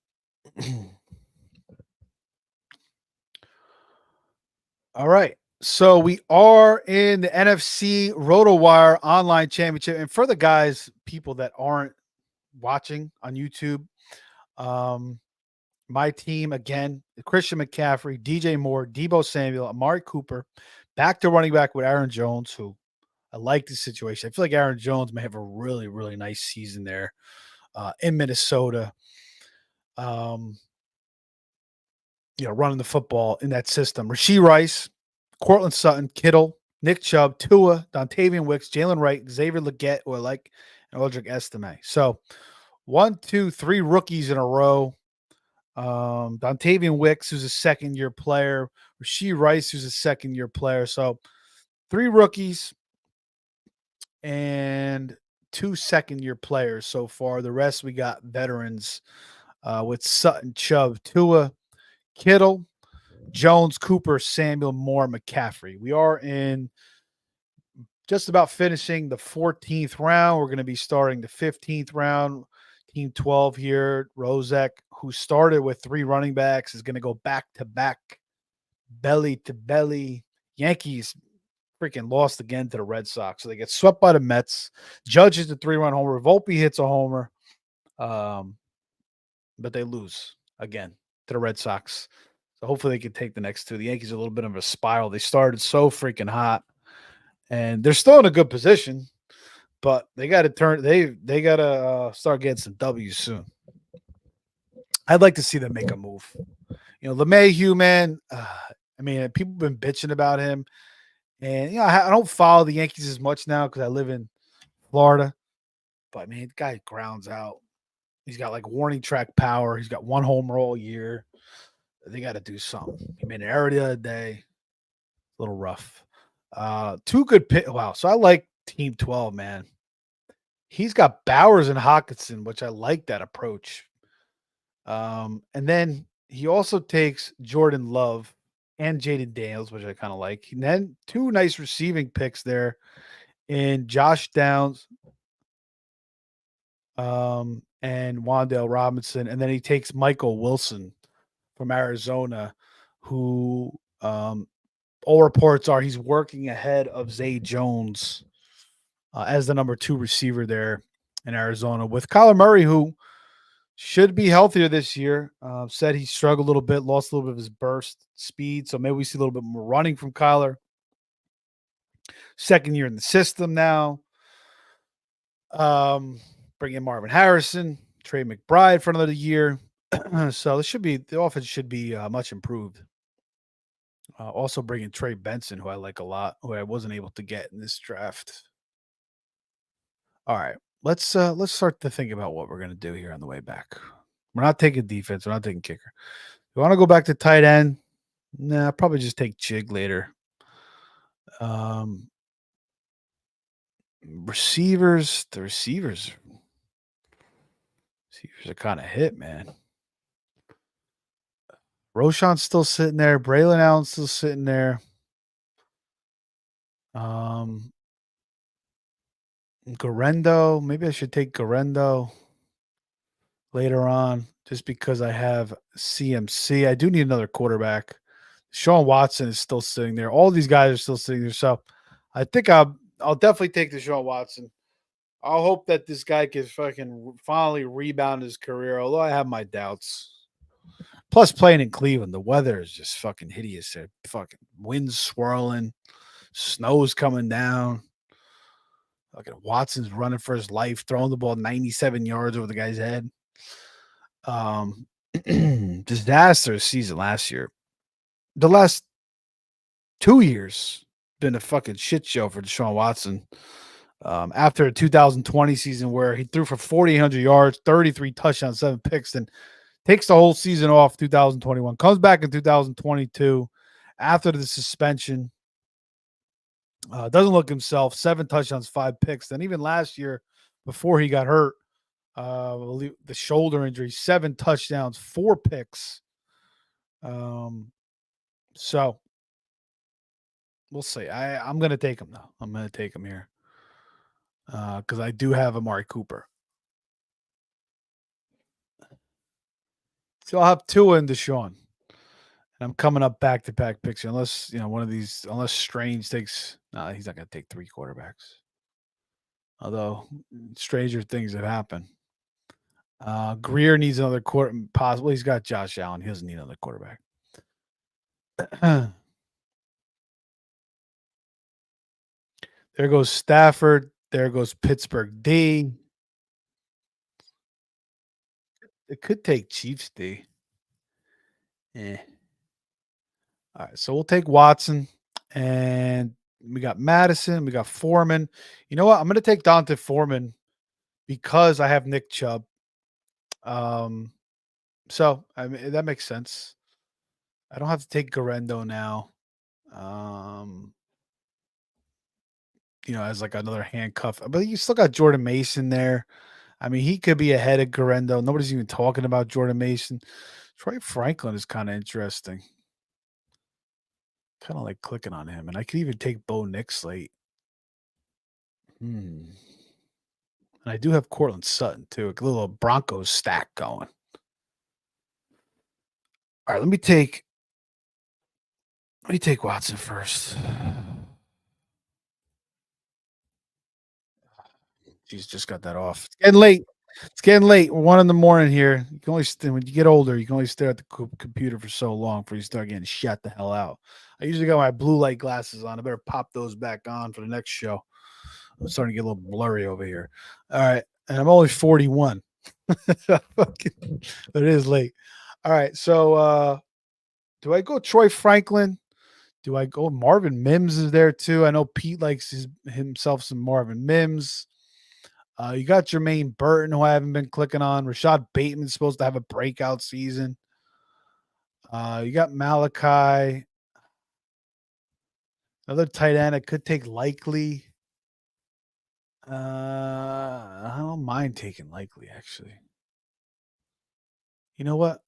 All right. So we are in the NFC Rotowire Online Championship. And for the guys, people that aren't watching on YouTube, my team again, Christian McCaffrey, DJ Moore, Debo Samuel, Amari Cooper, back to running back with Aaron Jones, who I like the situation. I feel like Aaron Jones may have a really, really nice season there in Minnesota. Running the football in that system. Rashee Rice, Cortland Sutton, Kittle, Nick Chubb, Tua, Dontavian Wicks, Jalen Wright, Xavier Legette, or like and Aldrick Estime. So 1, 2, 3 rookies in a row. Dontavian Wicks, who's a second-year player. Rashee Rice, who's a second-year player. So 3 rookies and 2 second-year players so far. The rest we got veterans with Sutton, Chubb, Tua, Kittle, Jones, Cooper, Samuel, Moore, McCaffrey. We are in just about finishing the 14th round. We're going to be starting the 15th round. Team 12 here, Rozek, who started with 3 running backs, is going to go back to back, belly to belly. Yankees freaking lost again to the Red Sox. So they get swept by the Mets. Judge hits a 3-run homer. Volpe hits a homer. But they lose again to the Red Sox. So hopefully they can take the next 2. The Yankees are a little bit of a spiral. They started so freaking hot. And they're still in a good position. But they got to they got to start getting some W's soon. I'd like to see them make a move. LeMahieu, man, people have been bitching about him. And, I don't follow the Yankees as much now because I live in Florida. But, man, the guy grounds out. He's got, warning track power. He's got 1 homer all year. They got to do something. He made an error the other day. A little rough. 2 good pick. Wow. So I like Team 12, man. He's got Bowers and Hawkinson, which I like that approach. And then he also takes Jordan Love and Jaden Daniels, which I kind of like. And then 2 nice receiving picks there in Josh Downs and Wan'Dale Robinson. And then he takes Michael Wilson from Arizona, who all reports are he's working ahead of Zay Jones as the number 2 receiver there in Arizona with Kyler Murray, who should be healthier this year. Said he struggled a little bit, lost a little bit of his burst speed. So maybe we see a little bit more running from Kyler. Second year in the system now. Bring in Marvin Harrison, Trey McBride for another year. So the offense should be much improved. Also bringing Trey Benson, who I like a lot, who I wasn't able to get in this draft. All right, let's start to think about what we're gonna do here on the way back. We're not taking defense. We're not taking kicker. You want to go back to tight end? Nah, probably just take Jig later. Receivers. The receivers are kind of hit, man. Roshan's still sitting there. Braylon Allen's still sitting there. Um, Garendo. Maybe I should take Garendo later on just because I have CMC. I do need another quarterback. Sean Watson is still sitting there. All these guys are still sitting there. So I think I'll definitely take Deshaun Watson. I'll hope that this guy can fucking finally rebound his career, although I have my doubts. Plus, playing in Cleveland, the weather is just fucking hideous there. Fucking winds swirling, snow's coming down. Fucking Watson's running for his life, throwing the ball 97 yards over the guy's head. Um, disaster season last year. The last 2 years been a fucking shit show for Deshaun Watson. After a 2020 season where he threw for 4,800 yards, 33 touchdowns, 7 picks, and takes the whole season off 2021, comes back in 2022 after the suspension, doesn't look himself, 7 touchdowns, 5 picks. Then even last year before he got hurt, the shoulder injury, 7 touchdowns, 4 picks. So we'll see. I'm going to take him though. I'm going to take him here because I do have Amari Cooper. So I'll have Tua and Deshaun. And I'm coming up back-to-back picks unless, one of these, unless Strange takes, no, he's not going to take 3 quarterbacks. Although stranger things have happened. Greer needs another quarter. Possibly he's got Josh Allen. He doesn't need another quarterback. There goes Stafford. There goes Pittsburgh D. It could take Chiefs D. Yeah. All right, so we'll take Watson, and we got Madison, we got Foreman. You know what? I'm going to take Dante Foreman because I have Nick Chubb. So I mean that makes sense. I don't have to take Garendo now. As like another handcuff, but you still got Jordan Mason there. I mean, he could be ahead of Garendo. Nobody's even talking about Jordan Mason. Troy Franklin is kind of interesting. Kind of like clicking on him, and I could even take Bo Nix late. And I do have Cortland Sutton too, a little Broncos stack going. All right, let me take Watson first. She's just got that off. It's getting late. It's getting late. We're 1 a.m. here. You can only when you get older, you can only stare at the computer for so long before you start getting shut the hell out. I usually got my blue light glasses on. I better pop those back on for the next show. I'm starting to get a little blurry over here. All right, and I'm only 41. It is late. All right, so do I go Troy Franklin? Do I go Marvin Mims is there too? I know Pete likes himself some Marvin Mims. You got Jermaine Burton, who I haven't been clicking on. Rashad Bateman's supposed to have a breakout season. You got Malachi. Another tight end. I could take Likely. I don't mind taking Likely, actually. You know what?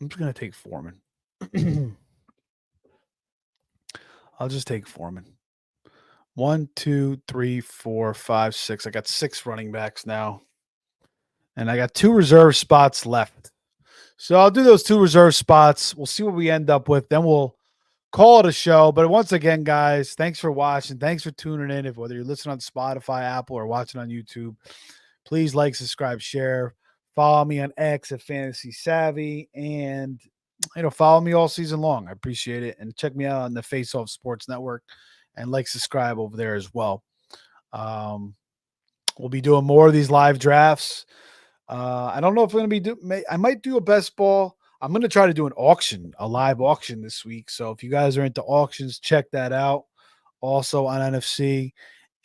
I'm just going to take Foreman. I'll just take Foreman. 1, 2, 3, 4, 5, 6. I got 6 running backs now. And I got 2 reserve spots left. So I'll do those 2 reserve spots. We'll see what we end up with. Then we'll call it a show. But once again, guys, thanks for watching. Thanks for tuning in. Whether you're listening on Spotify, Apple, or watching on YouTube, please like, subscribe, share. Follow me on X at Fantasy Savvy. And, follow me all season long. I appreciate it. And check me out on the Face Off Sports Network. And subscribe over there as well. We'll be doing more of these live drafts. I don't know if I'm going to be I might do a best ball. I'm going to try to do a live auction this week. So if you guys are into auctions, check that out. Also on NFC.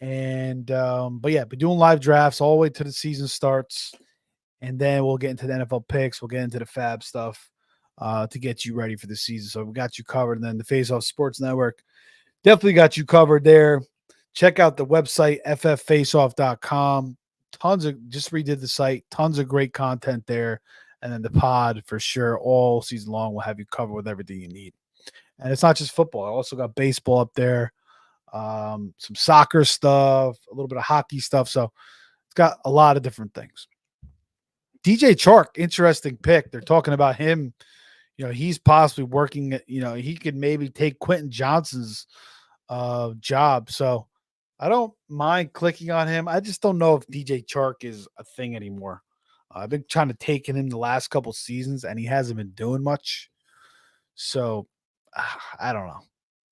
And but yeah, be doing live drafts all the way to the season starts. And then we'll get into the NFL picks. We'll get into the fab stuff to get you ready for the season. So we got you covered. And then the Face Off Sports Network definitely got you covered there. Check out the website, fffaceoff.com. Just redid the site. Tons of great content there. And then the pod for sure all season long will have you covered with everything you need. And it's not just football. I also got baseball up there, some soccer stuff, a little bit of hockey stuff. So it's got a lot of different things. DJ Chark, interesting pick. They're talking about him. He's possibly working. He could maybe take Quentin Johnson's job. So I don't mind clicking on him. I just don't know if DJ Chark is a thing anymore. I've been trying to take him the last couple seasons, and he hasn't been doing much. So I don't know.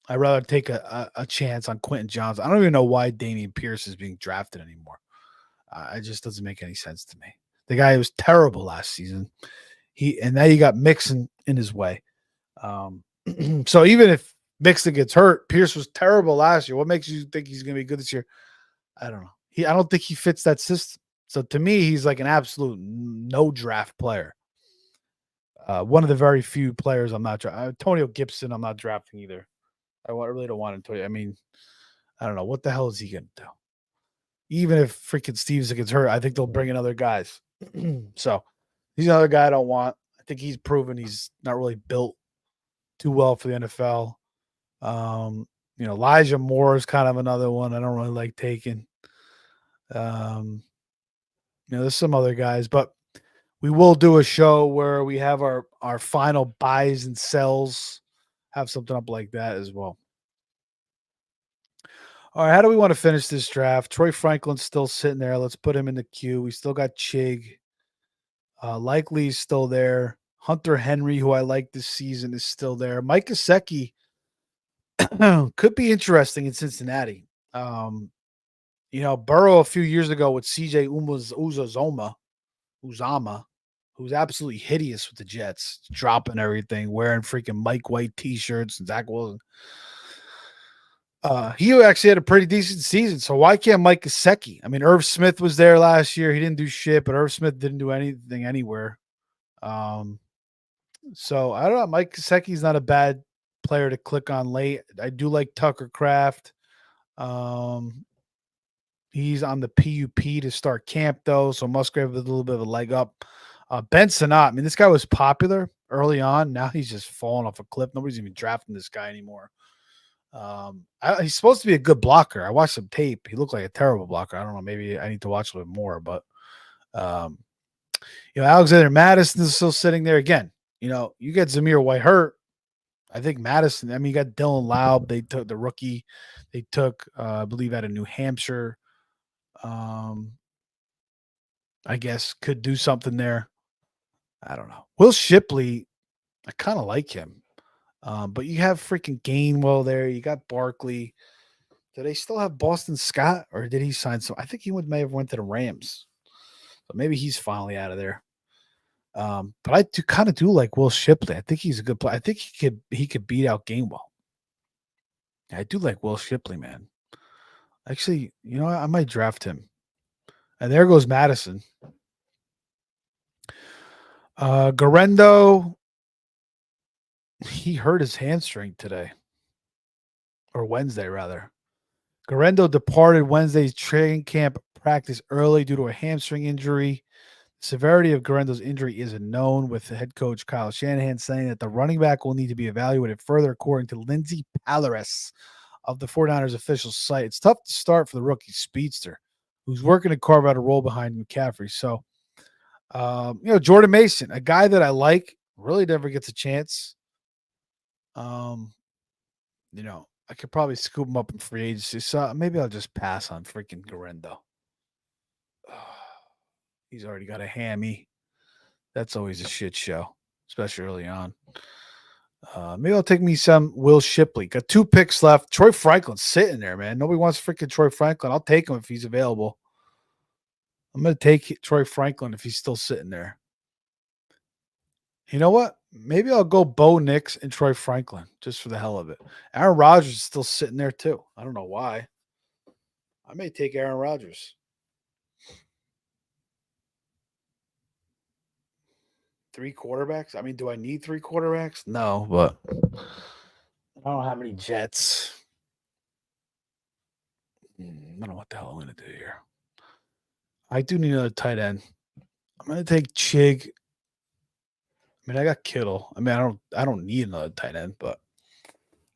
I'd rather take a chance on Quentin Johnson. I don't even know why Damian Pierce is being drafted anymore. It just doesn't make any sense to me. The guy was terrible last season. And now you got Mixon in his way. So even if Mixon gets hurt, Pierce was terrible last year. What makes you think he's going to be good this year? I don't know. I don't think he fits that system. So to me, he's like an absolute no draft player. One of the very few players I'm not drafting. Antonio Gibson, I'm not drafting either. I really don't want to. I mean, I don't know. What the hell is he going to do? Even if freaking Stevenson gets hurt, I think they'll bring in other guys. So he's another guy I don't want. I think he's proven he's not really built too well for the NFL. Elijah Moore is kind of another one I don't really like taking. There's some other guys, but we will do a show where we have our final buys and sells, have something up like that as well. All right, how do we want to finish this draft? Troy Franklin's still sitting there. Let's put him in the queue. We still got Chig. Likely is still there. Hunter Henry, who I like this season, is still there. Mike Gesicki could be interesting in Cincinnati. Burrow a few years ago with CJ Uzama, who's absolutely hideous with the Jets, dropping everything, wearing freaking Mike White t-shirts and Zach Wilson. He actually had a pretty decent season, so why can't Mike Gesicki? I mean, Irv Smith was there last year. He didn't do shit, but Irv Smith didn't do anything anywhere. So I don't know. Mike Gesicki's not a bad player to click on late. I do like Tucker Kraft. He's on the PUP to start camp, though, so Musgrave with a little bit of a leg up. Ben Sinnott, I mean, this guy was popular early on. Now he's just falling off a cliff. Nobody's even drafting this guy anymore. He's supposed to be a good blocker. I watched some tape. He looked like a terrible blocker. I don't know. Maybe I need to watch a little bit more, but Alexander Madison is still sitting there again. You get Zamir White hurt. I think Madison. I mean, you got Dylan Laub. They took the rookie. They took, I believe, out of New Hampshire. I guess could do something there. I don't know. Will Shipley, I kind of like him. But you have freaking Gainwell there. You got Barkley. Do they still have Boston Scott, or did he sign some? I think he may have went to the Rams. But maybe he's finally out of there. But I kind of do like Will Shipley. I think he's a good player. I think he could beat out Gainwell. I do like Will Shipley, man. Actually, I might draft him. And there goes Madison. Garendo, he hurt his hamstring today. Or Wednesday, rather. Garendo departed Wednesday's training camp practice early due to a hamstring injury. The severity of Garendo's injury isn't known, with the head coach Kyle Shanahan saying that the running back will need to be evaluated further, according to Lindsey Palaris of the 49ers official site. It's tough to start for the rookie speedster, who's working to carve out a role behind McCaffrey. So, Jordan Mason, a guy that I like, really never gets a chance. I could probably scoop him up in free agency. So maybe I'll just pass on freaking Garendo. He's already got a hammy. That's always a shit show, especially early on. Maybe I'll take me some Will Shipley. Got 2 picks left. Troy Franklin's sitting there, man. Nobody wants freaking Troy Franklin. I'll take him if he's available. I'm going to take Troy Franklin if he's still sitting there. You know what? Maybe I'll go Bo Nix and Troy Franklin just for the hell of it. Aaron Rodgers is still sitting there too. I don't know why. I may take Aaron Rodgers. 3 quarterbacks? I mean, do I need 3 quarterbacks? No, but I don't have any Jets. I don't know what the hell I'm going to do here. I do need another tight end. I'm going to take Chig I mean, I got Kittle. I mean, I don't need another tight end, but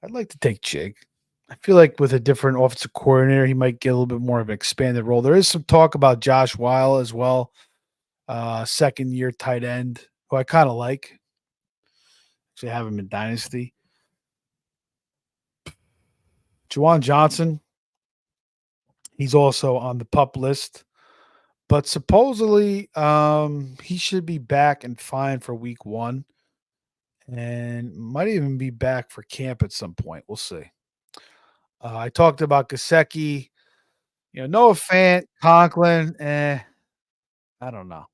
I'd like to take Chig. I feel like with a different offensive coordinator, he might get a little bit more of an expanded role. There is some talk about Josh Weil as well, second year tight end, who I kind of like. Actually, have him in Dynasty. Juwan Johnson, he's also on the pup list, but supposedly he should be back and fine for week 1 and might even be back for camp at some point. We'll see. I talked about Gasecki, Noah Fant, Conklin, I don't know.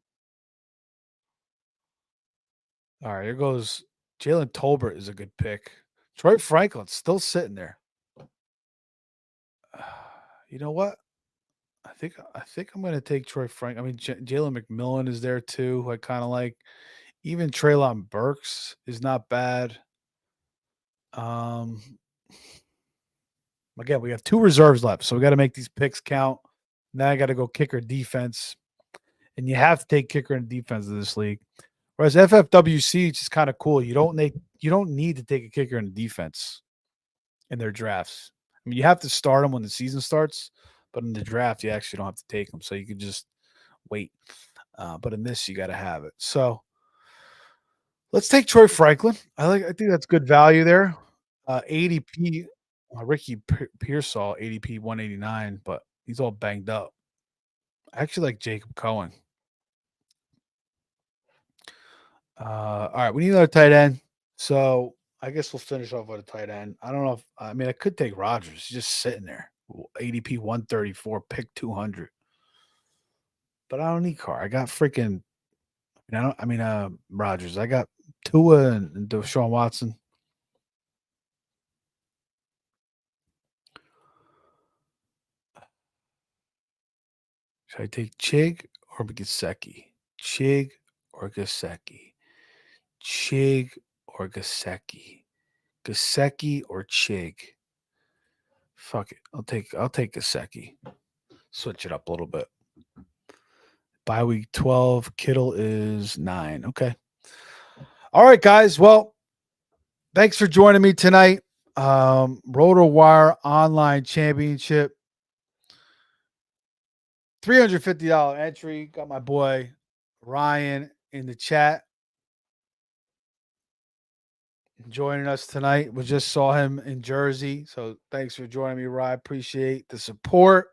All right, here goes Jalen Tolbert is a good pick. Troy Franklin's still sitting there. You know what? I think I'm gonna take Troy Frank. I mean, Jalen McMillan is there too, who I kind of like. Even Traylon Burks is not bad. Um, again, we have 2 reserves left, so we got to make these picks count. Now I got to go kicker defense, and you have to take kicker and defense in this league. Whereas FFWC, which is kind of cool, you don't need to take a kicker in defense in their drafts. I mean, you have to start them when the season starts, but in the draft, you actually don't have to take them, so you can just wait. But in this, you got to have it. So let's take Troy Franklin. I think that's good value there. ADP, Ricky Pearsall, ADP 189, but he's all banged up. I actually like Jacob Cohen. All right, we need another tight end. So I guess we'll finish off with a tight end. I don't know if I mean I could take Rogers. He's just sitting there. ADP 134, pick 200. But I don't need Carr. I got freaking Rogers. I got Tua and Deshaun Watson. Should I take Chig or Gasecki? Chig or Gasecki? Chig or Gasecki? Gasecki or Chig? Fuck it. I'll take Gasecki. Switch it up a little bit. By week 12, Kittle is 9. Okay. All right, guys. Well, thanks for joining me tonight. Rotowire Online Championship. $350 entry. Got my boy Ryan in the chat joining us tonight. We just saw him in Jersey. So thanks for joining me, Ryan. Appreciate the support.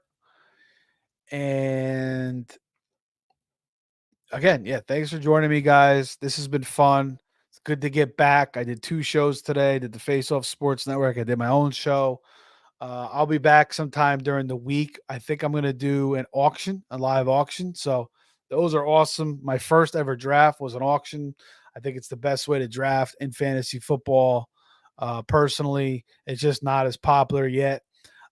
And again, yeah, thanks for joining me, guys. This has been fun. It's good to get back. I did 2 shows today. I did the Face Off Sports Network. I did my own show. I'll be back sometime during the week. I think I'm going to do an auction, a live auction. So those are awesome. My first ever draft was an auction. I think it's the best way to draft in fantasy football. Personally, it's just not as popular yet.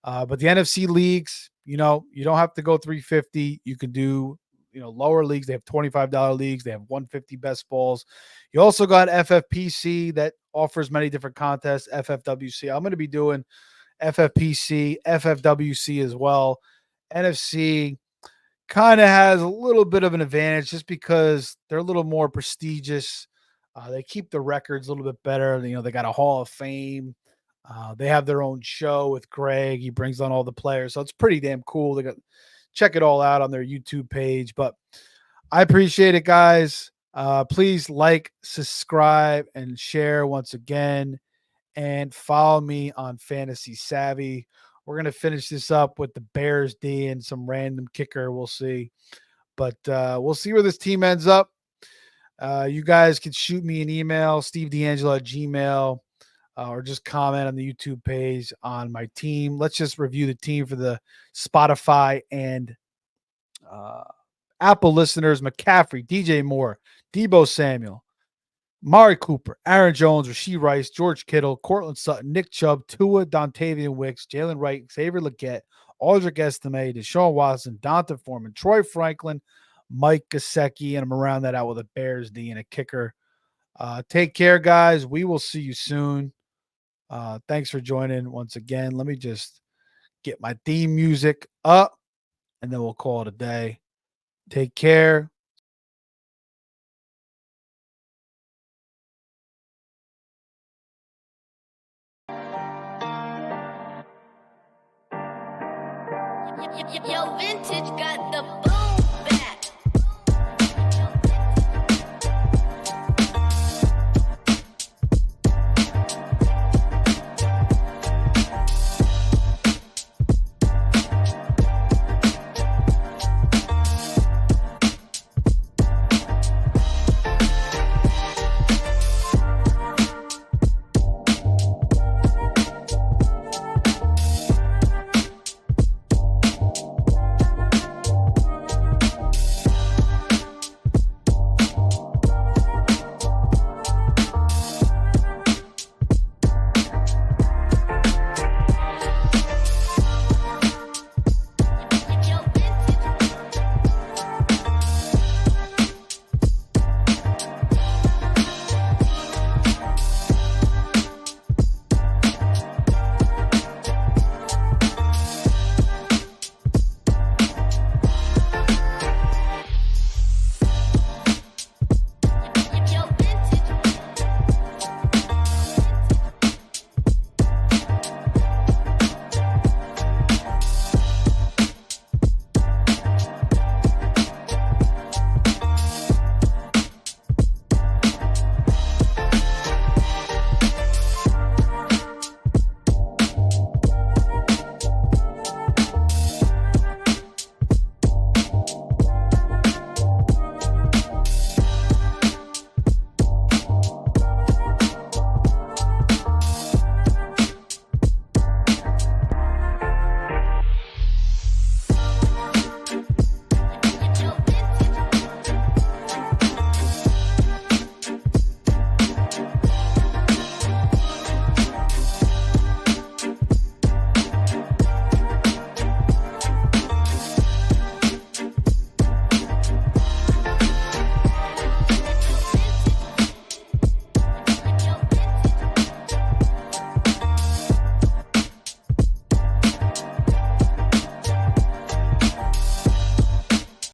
But the NFC leagues, you don't have to go 350. You can do, lower leagues. They have $25 leagues. They have 150 best balls. You also got FFPC that offers many different contests. FFWC. I'm going to be doing FFPC, FFWC as well. NFC kind of has a little bit of an advantage just because they're a little more prestigious. They keep the records a little bit better. They got a Hall of Fame. They have their own show with Greg. He brings on all the players, so it's pretty damn cool. Check it all out on their YouTube page. But I appreciate it, guys. Please like, subscribe, and share once again, and follow me on Fantasy Savvy. We're gonna finish this up with the Bears D and some random kicker. We'll see, but we'll see where this team ends up. You guys can shoot me an email, stevedangelo@gmail, or just comment on the YouTube page on my team. Let's just review the team for the Spotify and uh, Apple listeners: McCaffrey, DJ Moore, Debo Samuel, Mari Cooper, Aaron Jones, Rasheed Rice, George Kittle, Cortland Sutton, Nick Chubb, Tua, Dontavian Wicks, Jalen Wright, Xavier Legette, Aldrich Estime, Deshaun Watson, Donta Foreman, Troy Franklin, Mike Gesicki, and I'm around that out with a Bears D and a kicker. Take care, guys. We will see you soon. Thanks for joining once again. Let me just get my theme music up, and then we'll call it a day. Take care. Yo, vintage got the boom.